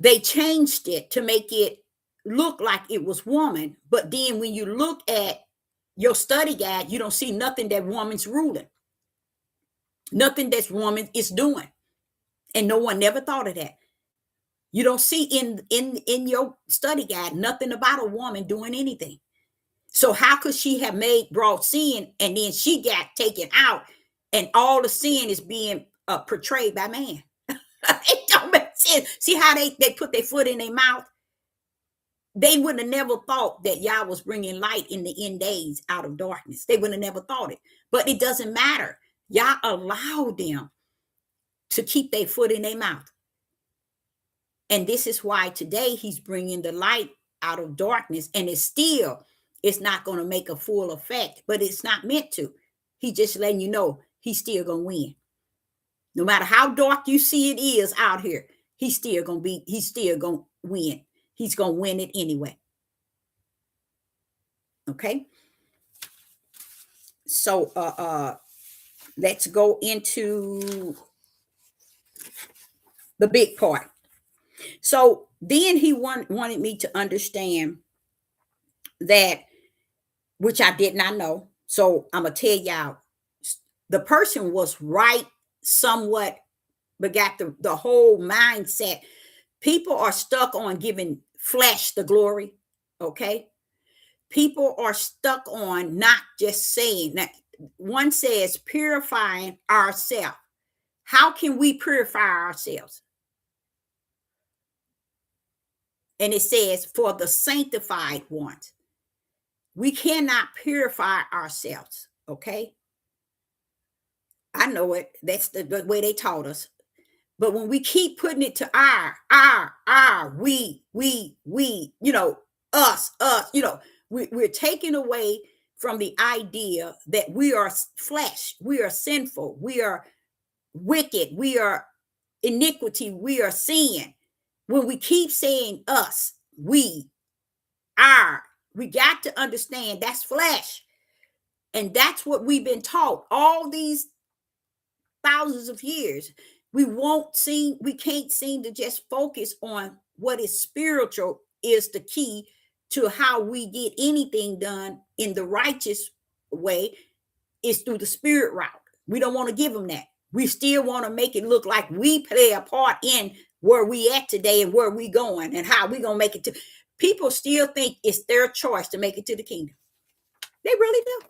They changed it to make it look like it was woman. But then when you look at your study guide, you don't see nothing that woman's ruling. Nothing that woman is doing. And no one never thought of that. You don't see in your study guide nothing about a woman doing anything. So how could she have brought sin, and then she got taken out, and all the sin is being portrayed by man? It don't make sense. See how they put their foot in their mouth? They would have never thought that Yah was bringing light in the end days out of darkness. They would have never thought it. But it doesn't matter. Yah allowed them to keep their foot in their mouth. And this is why today he's bringing the light out of darkness, and it's not going to make a full effect, but it's not meant to. He just letting you know he's still going to win. No matter how dark you see it is out here, he's still going to win. He's going to win it anyway. Okay. So let's go into the big part. So then he wanted me to understand that, which I did not know. So I'm going to tell y'all, the person was right somewhat, but got the whole mindset. People are stuck on giving flesh the glory. Okay. People are stuck on not just saying that. One says purifying ourselves. How can we purify ourselves? And it says for the sanctified ones. We cannot purify ourselves. Okay. I know it. That's the way they taught us. But when we keep putting it to we, us, we're taking away from the idea that we are flesh, we are sinful, we are wicked, we are iniquity, we are sin. When we keep saying us, we got to understand that's flesh. And that's what we've been taught all these thousands of years. We can't seem to just focus on what is spiritual is the key to how we get anything done in the righteous way is through the spirit route. We don't want to give them that. We still want to make it look like we play a part in where we at today and where we going and how we going to make it to. People still think it's their choice to make it to the kingdom. They really do.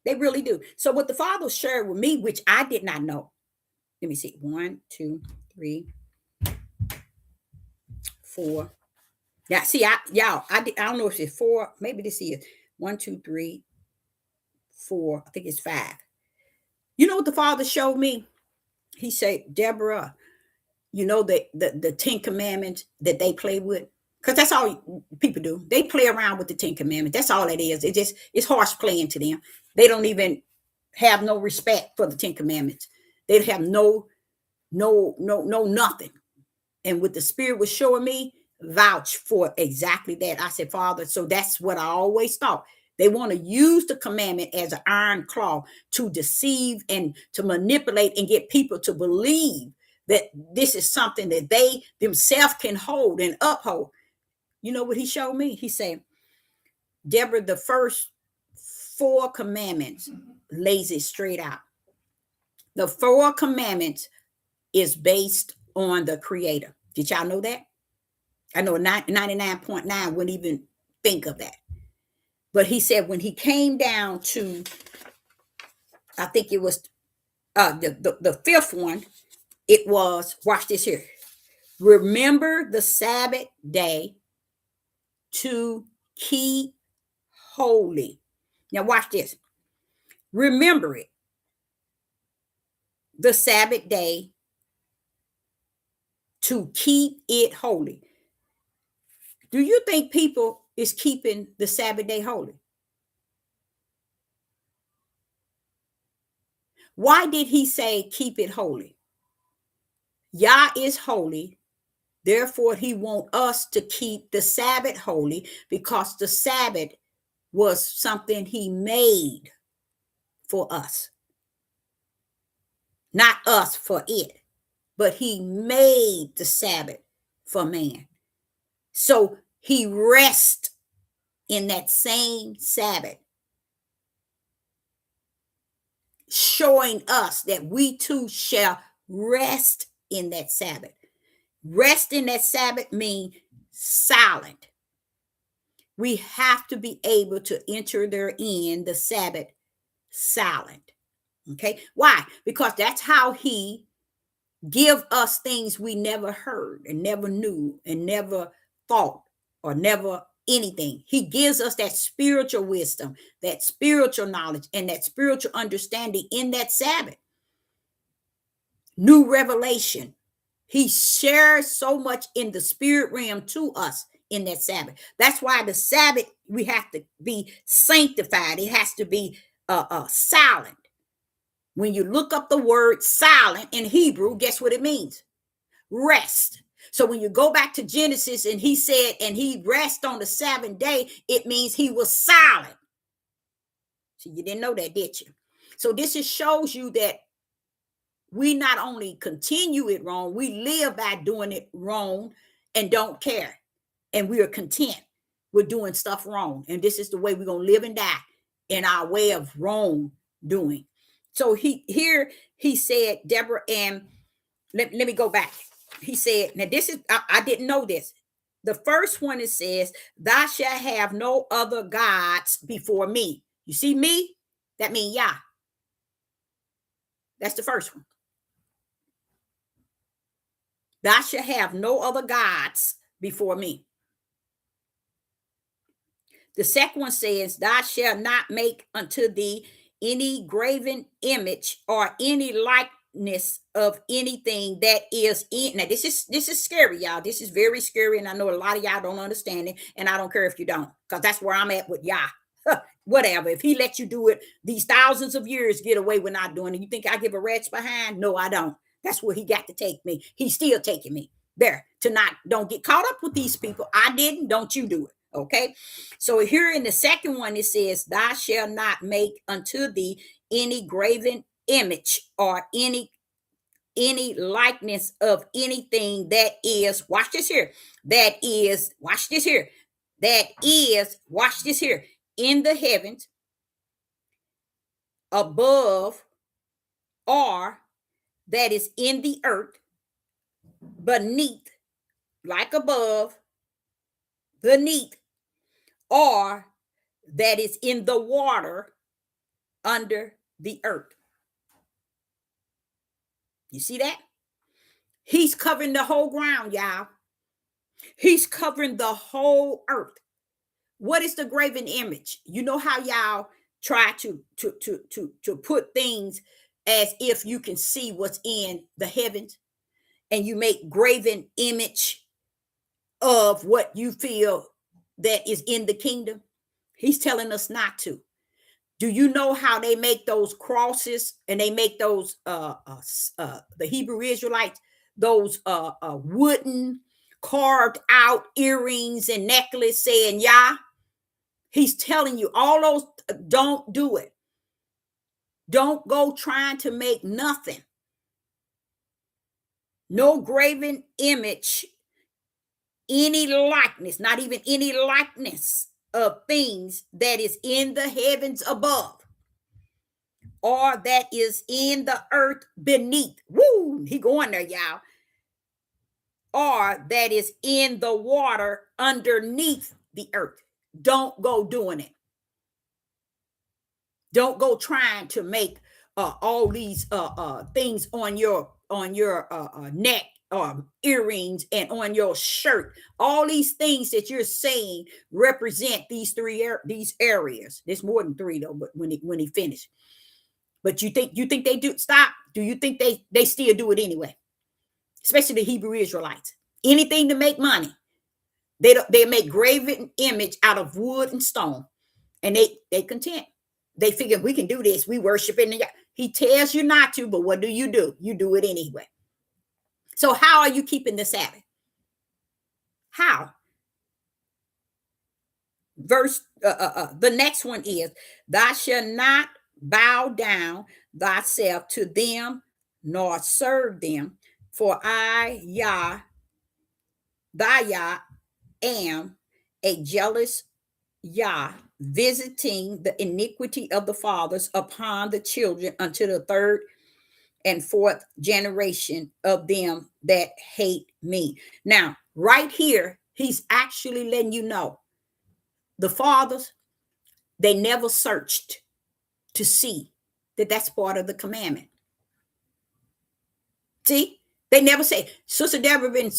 They really do. So what the Father shared with me, which I did not know. Let me see. 1, 2, 3, 4. Yeah, see, I don't know if it's 4. Maybe this is 1, 2, 3, 4. I think it's 5. You know what the Father showed me? He said, Deborah, you know the 10 Commandments that they play with? Because that's all people do. They play around with the 10 Commandments. That's all it is. It's harsh playing to them. They don't even have no respect for the 10 Commandments. They have no nothing. And what the Spirit was showing me, vouch for exactly that. I said, Father, so that's what I always thought. They want to use the commandment as an iron claw to deceive and to manipulate and get people to believe that this is something that they themselves can hold and uphold. You know what he showed me? He said, Deborah, the first 4 commandments lays it straight out. The 4 commandments is based on the Creator. Did y'all know that? I know 99.9 wouldn't even think of that. But he said when he came down to I think it was the fifth one. It was, watch this here. Remember the Sabbath day to keep holy. Now watch this. Remember it, the Sabbath day to keep it holy. Do you think people is keeping the Sabbath day holy? Why did he say keep it holy? Yah is holy. Therefore, he wants us to keep the Sabbath holy because the Sabbath was something he made for us. Not us for it, but he made the Sabbath for man. So he rests in that same Sabbath, showing us that we too shall rest in that Sabbath. Rest in that Sabbath means silent. We have to be able to enter therein the Sabbath silent. Okay, why? Because that's how he give us things we never heard and never knew and never thought or never anything. He gives us that spiritual wisdom, that spiritual knowledge, and that spiritual understanding in that Sabbath. New revelation. He shares so much in the spirit realm to us in that Sabbath. That's why the Sabbath, we have to be sanctified. It has to be silent. When you look up the word silent in Hebrew, guess what it means? Rest. So when you go back to Genesis and he said, and he rest on the seventh day, it means he was silent. So you didn't know that, did you? So this just shows you that we not only continue it wrong, we live by doing it wrong and don't care. And we are content with doing stuff wrong. And this is the way we're going to live and die, in our way of wrong doing. So he said, Deborah, and let me go back. He said, now this is, I didn't know this. The first one, it says, thou shalt have no other gods before me. You see me? That means Yah. That's the first one. Thou shalt have no other gods before me. The second one says, thou shalt not make unto thee any graven image or any likeness of anything that is in. Now, this is scary, y'all. This is very scary, and I know a lot of y'all don't understand it, and I don't care if you don't, because that's where I'm at with Yah. Whatever. If he lets you do it these thousands of years, get away with not doing it, you think I give a rat's behind? No, I don't. That's where he got to take me. He's still taking me there to not, don't get caught up with these people. I didn't, don't you do it. Okay. So here in the second one, it says, thou shalt not make unto thee any graven image or any likeness of anything that is, watch this here, that is, watch this here, that is, watch this here, in the heavens, above, or that is in the earth, beneath, like above, beneath, or that is in the water under the earth. You see that? He's covering the whole ground, y'all. He's covering the whole earth. What is the graven image? You know how y'all try to put things as if you can see what's in the heavens, and you make graven image of what you feel that is in the kingdom? He's telling us not to. Do you know how they make those crosses, and they make those the Hebrew Israelites, those wooden carved out earrings and necklace saying Yah? He's telling you all those, don't do it. Don't go trying to make nothing. No graven image, any likeness, not even any likeness of things that is in the heavens above, or that is in the earth beneath. Woo! He going there, y'all. Or that is in the water underneath the earth. Don't go doing it. Don't go trying to make all these things on your neck, earrings, and on your shirt. All these things that you're saying represent these these areas. There's more than three though, but when he finished. But you think they do stop? Do you think they still do it anyway? Especially the Hebrew Israelites. Anything to make money. They make graven image out of wood and stone, and they content. They figure we can do this. We worship in the. He tells you not to, but what do? You do it anyway. So how are you keeping the Sabbath? How? The next one is, thou shalt not bow down thyself to them nor serve them, for I Yah am a jealous Yah, visiting the iniquity of the fathers upon the children unto the third and fourth generation of them that hate me. Now, right here, he's actually letting you know the fathers, they never searched to see that that's part of the commandment. See, they never say, Sister Deborah been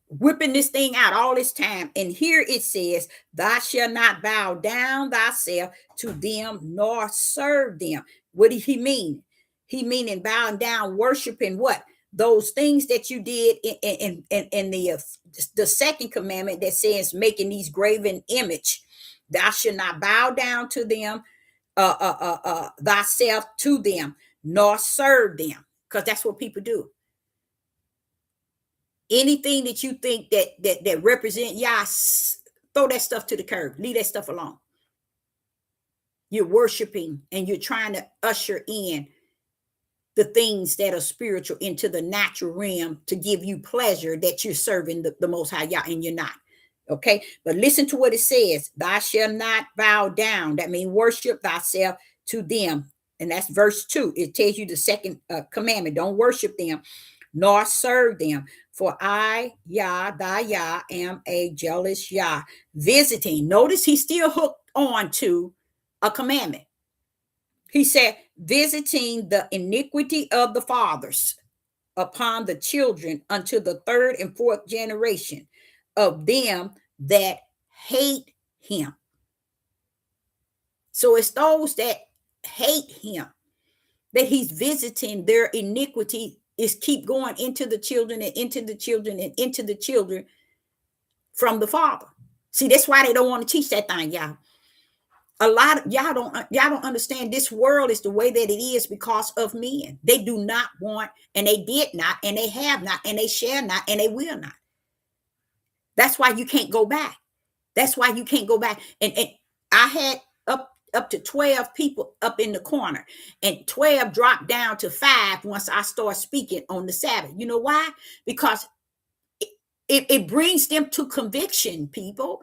whipping this thing out all this time. And here it says, thou shalt not bow down thyself to them nor serve them. What did he mean? He meaning bowing down, worshiping what? Those things that you did in the second commandment that says making these graven image. Thou shalt not bow down to them, thyself to them, nor serve them. Because that's what people do. Anything that you think that represent Yah, throw that stuff to the curb. Leave that stuff alone. You're worshiping and you're trying to usher in the things that are spiritual into the natural realm to give you pleasure that you're serving the Most High Yah, and you're not. Okay, but listen to what it says. Thou shalt not bow down. That means worship thyself to them. And that's verse 2. It tells you the second commandment. Don't worship them, nor serve them. For I, thy Yah, am a jealous Yah, visiting. Notice he's still hooked on to a commandment. He said, visiting the iniquity of the fathers upon the children unto the third and fourth generation of them that hate him. So it's those that hate him that he's visiting. Their iniquity is keep going into the children and into the children and into the children from the father. See, that's why they don't want to teach that thing, y'all. A lot of y'all don't understand this world is the way that it is because of men. They do not want, and they did not, and they have not, and they shall not, and they will not. That's why you can't go back. That's why you can't go back. And I had up to 12 people up in the corner, and 12 dropped down to 5 once I start speaking on the Sabbath. You know why? Because it brings them to conviction, people.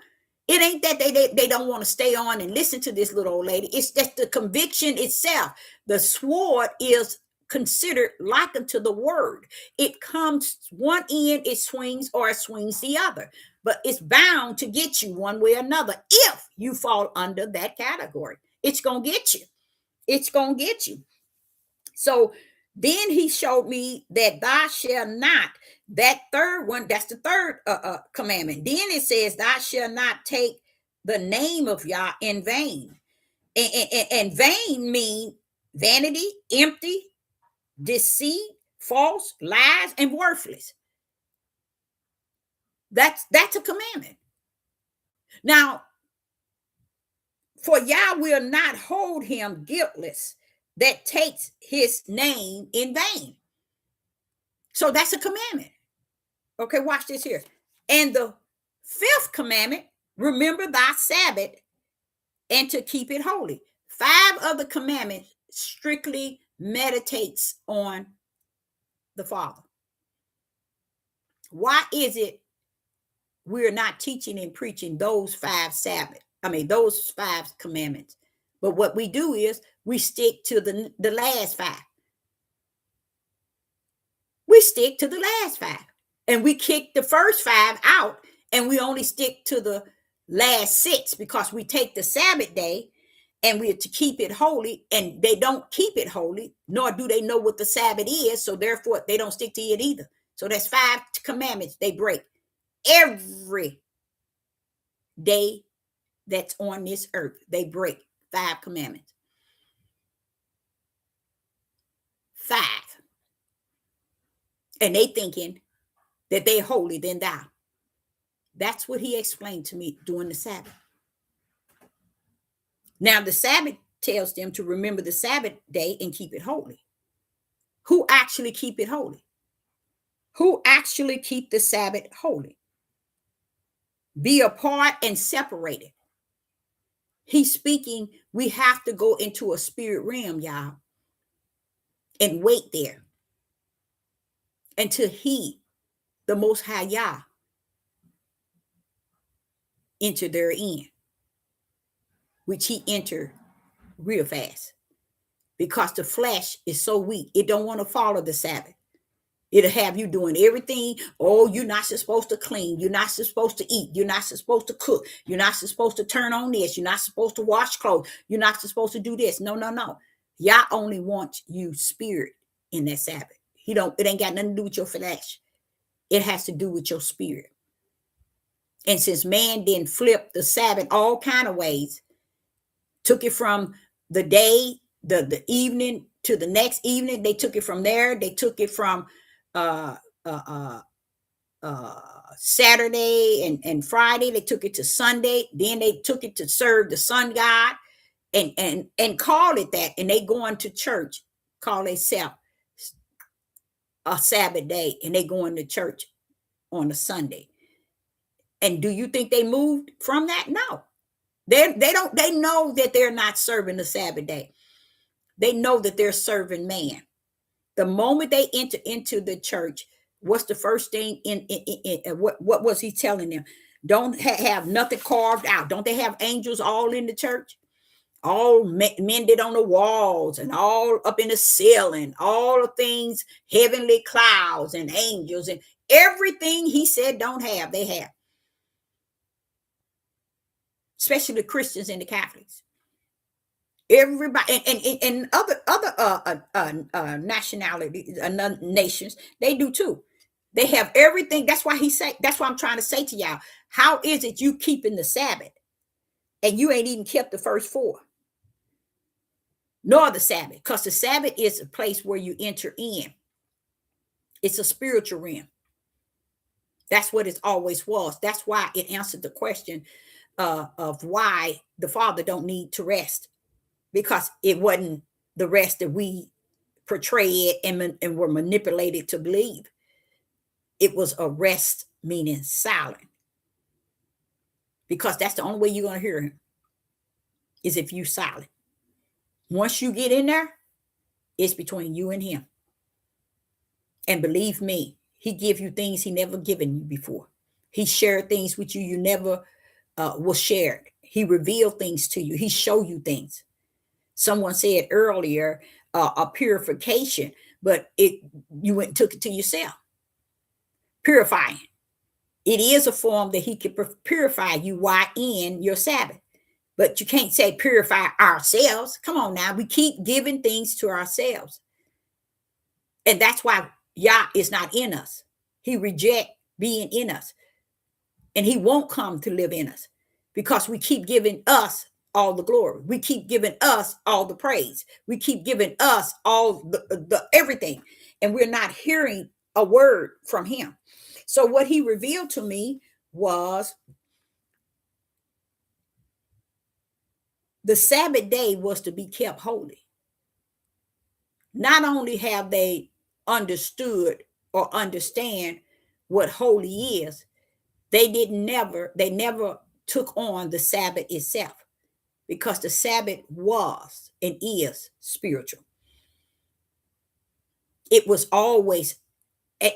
It ain't that they don't want to stay on and listen to this little old lady. It's just the conviction itself. The sword is considered likened to the word. It comes one end, it swings, or it swings the other. But it's bound to get you one way or another. If you fall under that category, it's going to get you. It's going to get you. So then he showed me that thou shalt not, that third one, that's the third commandment. Then it says, thou shalt not take the name of Yah in vain. And vain mean vanity, empty, deceit, false, lies, and worthless. That's a commandment. Now, for Yah will not hold him guiltless that takes his name in vain. So that's a commandment. Okay, watch this here. And the fifth commandment, remember thy Sabbath and to keep it holy. 5 of the commandments strictly meditates on the Father. Why is it we're not teaching and preaching those 5 Sabbath? Those 5 commandments. But what we do is we stick to the last 5. We stick to the last 5. And we kick the first 5 out, and we only stick to the last 6 because we take the Sabbath day and we are to keep it holy, and they don't keep it holy, nor do they know what the Sabbath is, so therefore they don't stick to it either. So that's 5 commandments they break every day that's on this earth. They break 5 commandments. 5. And they thinking that they're holy than thou. That's what he explained to me during the Sabbath. Now the Sabbath tells them to remember the Sabbath day and keep it holy. Who actually keep it holy? Who actually keep the Sabbath holy? Be apart and separated. He's speaking, we have to go into a spirit realm, y'all, and wait there until he, the Most High Yah, enter therein, which he entered real fast, because the flesh is so weak. It don't want to follow the Sabbath. It'll have you doing everything. Oh, you're not supposed to clean. You're not supposed to eat. You're not supposed to cook. You're not supposed to turn on this. You're not supposed to wash clothes. You're not supposed to do this. No, no, no. Yah only wants you spirit in that Sabbath. It ain't got nothing to do with your flesh. It has to do with your spirit. And since man then flipped the Sabbath all kind of ways, took it from the day, the evening to the next evening, they took it from there. They took it from uh, uh, Saturday and Friday. They took it to Sunday. Then they took it to serve the sun god and call it that. And they going to church, call themselves a Sabbath day, and they going to church on a Sunday. And do you think they moved from that? No. They know that they're not serving the Sabbath day. They know that they're serving man. The moment they enter into the church, what's the first thing what was he telling them? Don't have nothing carved out. Don't they have angels all in the church? All mended on the walls and all up in the ceiling, all the things, heavenly clouds and angels and everything he said don't have, they have. Especially the Christians and the Catholics. Everybody and other nationalities, nations, they do too. They have everything. That's why that's why I'm trying to say to y'all, how is it you keeping the Sabbath and you ain't even kept the first 4? Nor the Sabbath, because the Sabbath is a place where you enter in. It's a spiritual realm. That's what it always was. That's why it answered the question of why the Father don't need to rest, because it wasn't the rest that we portrayed and were manipulated to believe. It was a rest, meaning silent, because that's the only way you're going to hear him, is if you silent. Once you get in there, it's between you and him. And believe me, he give you things he never given you before. He shared things with you never was shared. He revealed things to you. He show you things. Someone said earlier, a purification, but you went and took it to yourself. Purifying. It is a form that he can purify you while in your Sabbath. But you can't say purify ourselves. Come on now. We keep giving things to ourselves. And that's why Yah is not in us. He reject being in us. And he won't come to live in us because we keep giving us all the glory. We keep giving us all the praise. We keep giving us all the everything. And we're not hearing a word from him. So what he revealed to me was the Sabbath day was to be kept holy. Not only have they understood or understand what holy is, they never took on the Sabbath itself, because the Sabbath was and is spiritual. It was always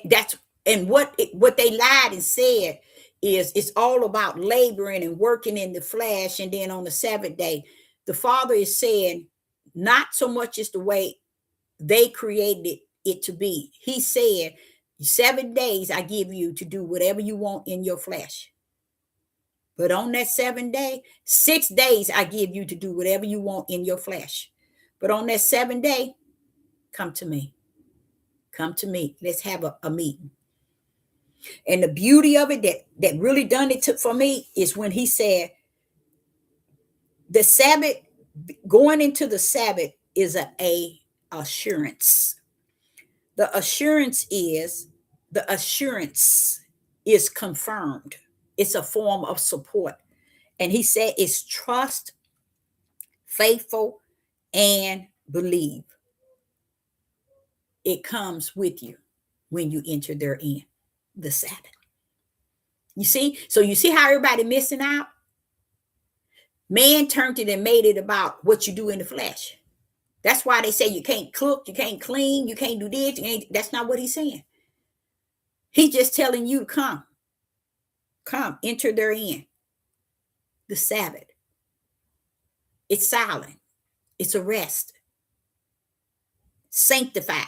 that's and what they lied and said is it's all about laboring and working in the flesh, and then on the Sabbath day, the Father is saying not so much as the way they created it to be. He said, 7 days I give you to do whatever you want in your flesh. But on that 7th day, 6 days I give you to do whatever you want in your flesh. But on that 7th day, come to me. Come to me. Let's have a meeting. And the beauty of it that really done it for me is when he said the Sabbath, going into the Sabbath is a assurance. The assurance is confirmed. It's a form of support. And he said it's trust, faithful, and believe. It comes with you when you enter therein, the Sabbath. You see? So you see how everybody missing out? Man turned it and made it about what you do in the flesh. That's why they say you can't cook, you can't clean, you can't do this. That's not what he's saying. He's just telling you to come, enter therein, the Sabbath. It's silent. It's a rest. Sanctify.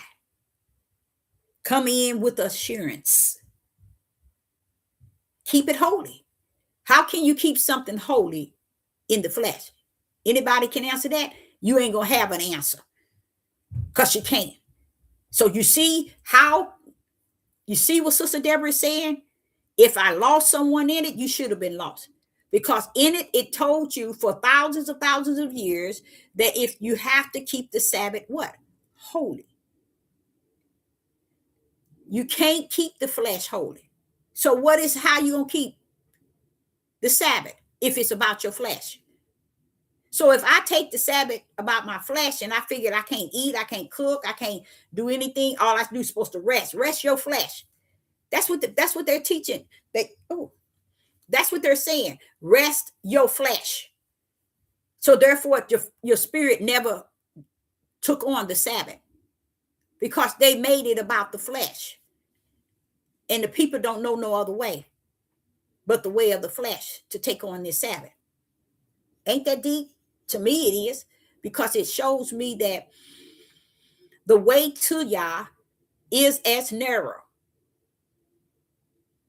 Come in with assurance. Keep it holy. How can you keep something holy in the flesh? Anybody can answer that? You ain't gonna have an answer because you can't. So you see what Sister Deborah is saying? If I lost someone in it, you should have been lost. Because in it, it told you for thousands of years that if you have to keep the Sabbath, what? Holy. You can't keep the flesh holy. So how you gonna keep the Sabbath if it's about your flesh? So if I take the Sabbath about my flesh and I figured I can't eat, I can't cook, I can't do anything, all I do is supposed to rest your flesh. That's what they're teaching. That's what they're saying. Rest your flesh. So therefore, your spirit never took on the Sabbath because they made it about the flesh. And the people don't know no other way but the way of the flesh to take on this Sabbath. Ain't that deep? To me, it is, because it shows me that the way to Yah is as narrow.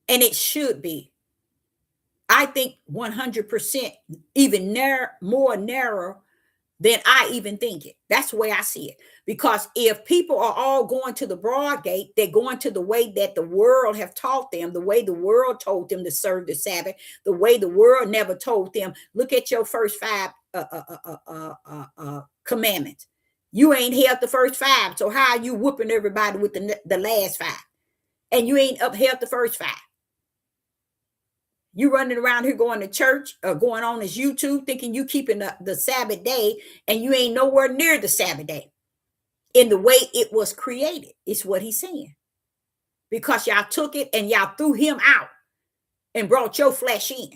And it should be. I think 100% even more narrow than I even think it. That's the way I see it. Because if people are all going to the broad gate, they're going to the way that the world have taught them, the way the world told them to serve the Sabbath, the way the world never told them. Look at your first 5 commandments. You ain't held the first 5, so how are you whooping everybody with the last 5? And you ain't upheld the first 5. You running around here going to church or going on this YouTube thinking you keeping the Sabbath day, and you ain't nowhere near the Sabbath day in the way it was created. It's what he's saying. Because y'all took it and y'all threw him out and brought your flesh in.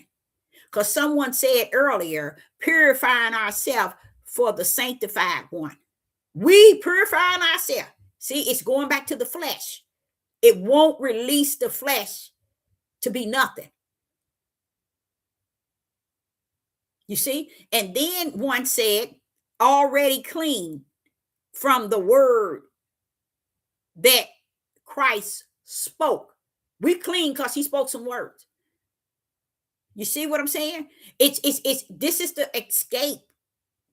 Because someone said earlier, purifying ourselves for the sanctified one. We purifying ourselves. See, it's going back to the flesh. It won't release the flesh to be nothing. You see? And then one said, already clean from the word that Christ spoke. We clean because he spoke some words. You see what I'm saying? This is the escape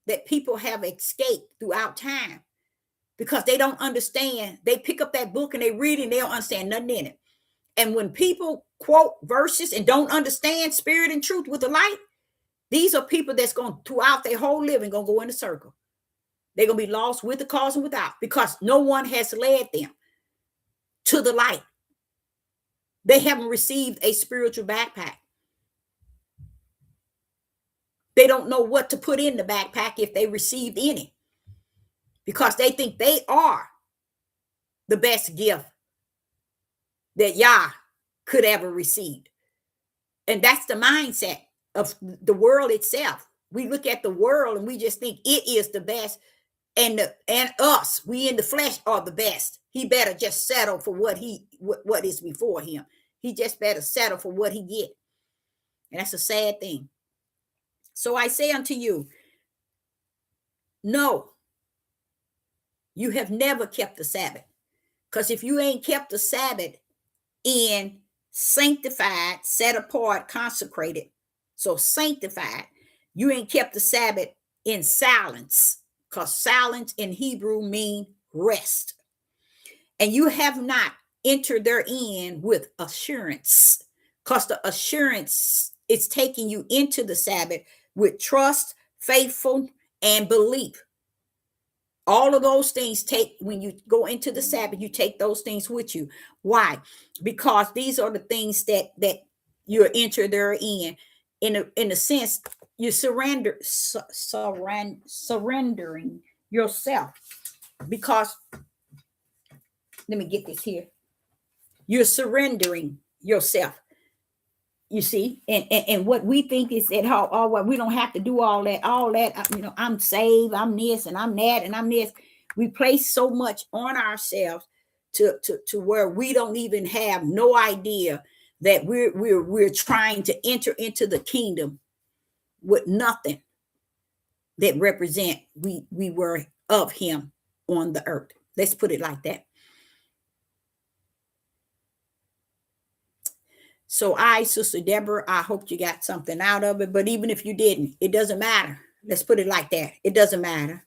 that people have escaped throughout time because they don't understand. They pick up that book and they read it and they don't understand nothing in it. And when people quote verses and don't understand spirit and truth with the light, these are people that's going throughout their whole living going to go in a circle. They're going to be lost with the cause and without because no one has led them to the light. They haven't received a spiritual backpack. They don't know what to put in the backpack if they received any because they think they are the best gift that Yah could ever receive. And that's the mindset of the world itself. We look at the world and we just think it is the best, and us, we in the flesh, are the best. He better just settle for what is before him. He just better settle for what he get. And that's a sad thing. So I say unto you, no, you have never kept the Sabbath. Because if you ain't kept the Sabbath in sanctified, set apart, consecrated, So sanctified. You ain't kept the Sabbath in silence, because silence in Hebrew mean rest. And you have not entered therein with assurance, because the assurance is taking you into the Sabbath with trust, faithful, and belief. All of those things take, when you go into the Sabbath, you take those things with you. Why? Because these are the things that you're entered therein. In a sense, you surrendering yourself. Because let me get this here. You're surrendering yourself. You see, and what we think is that well, we don't have to do all that. I'm saved, I'm this, and I'm that, and I'm this. We place so much on ourselves to where we don't even have no idea that we're trying to enter into the kingdom with nothing that represent we were of him on the earth. Let's put it like that. So Sister Deborah, I hope you got something out of it. But even if you didn't, it doesn't matter. Let's put it like that. It doesn't matter.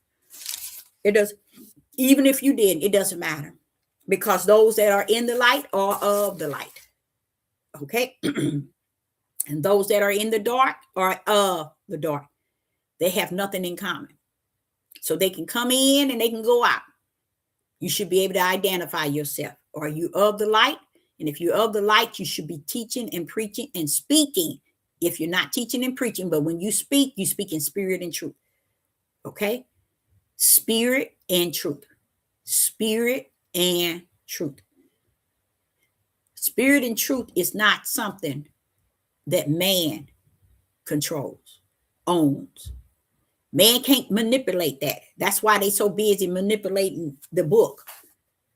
It does. Even if you didn't, it doesn't matter. Because those that are in the light are of the light. Okay? And those that are in the dark are of the dark. They have nothing in common. So they can come in and they can go out. You should be able to identify yourself. Are you of the light? And if you're of the light, you should be teaching and preaching and speaking. If you're not teaching and preaching, but when you speak in spirit and truth. Okay? Spirit and truth. Spirit and truth. Spirit and truth is not something that man controls, owns. Man can't manipulate that. That's why they so busy manipulating the book.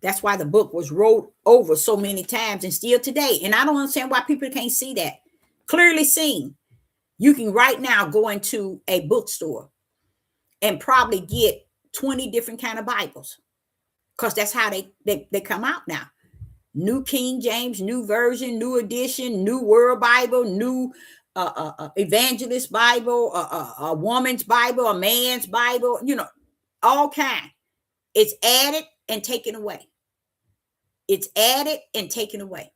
That's why the book was wrote over so many times and still today. And I don't understand why people can't see that. Clearly seen. You can right now go into a bookstore and probably get 20 different kind of Bibles, because that's how they come out now. New King James, new version, new edition, new World Bible, new evangelist Bible, a woman's Bible, a man's Bible, all kind. It's added and taken away. It's added and taken away.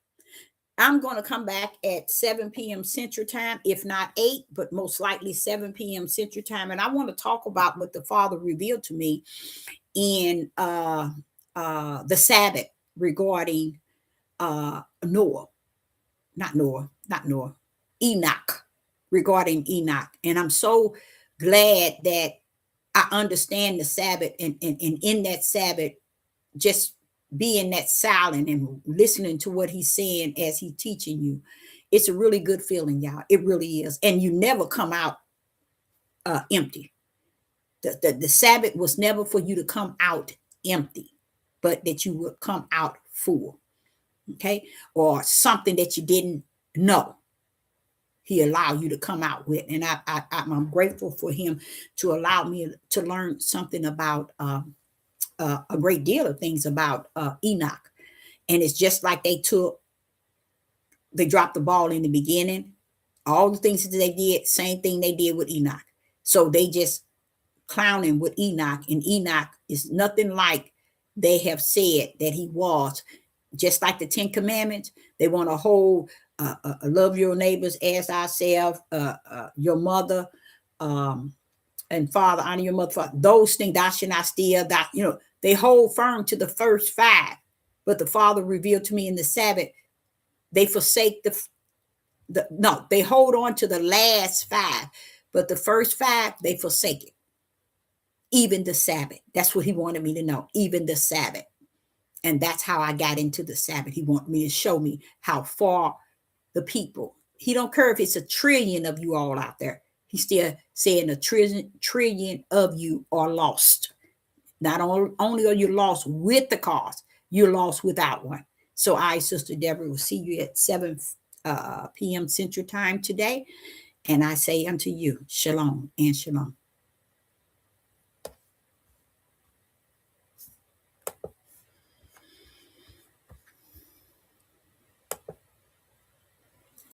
I'm going to come back at 7 p.m. Central Time, if not 8, but most likely 7 p.m. Central Time. And I want to talk about what the Father revealed to me in the Sabbath regarding Enoch, regarding Enoch. And I'm so glad that I understand the Sabbath, and in that Sabbath, just being that silent and listening to what he's saying as he's teaching you. It's a really good feeling, y'all. It really is. And you never come out empty. The Sabbath was never for you to come out empty, but that you would come out full. Okay? Or something that you didn't know. He allowed you to come out with. And I'm grateful for him to allow me to learn something about a great deal of things about Enoch. And it's just like they dropped the ball in the beginning. All the things that they did, same thing they did with Enoch. So they just clowning with Enoch, and Enoch is nothing like they have said that he was. Just like the 10 Commandments, they want to hold love your neighbors as ourselves, your mother, and father, honor your mother, father. Those things, thou shalt not steal, they hold firm to the first 5. But the Father revealed to me in the Sabbath, they forsake they hold on to the last 5. But the first 5, they forsake it. Even the Sabbath. That's what he wanted me to know. Even the Sabbath. And that's how I got into the Sabbath. He wanted me to show me how far the people. He don't care if it's a trillion of you all out there. He's still saying a trillion of you are lost. Not only are you lost with the cause, you're lost without one. So Sister Deborah, will see you at 7 p.m. Central Time today. And I say unto you, shalom and shalom.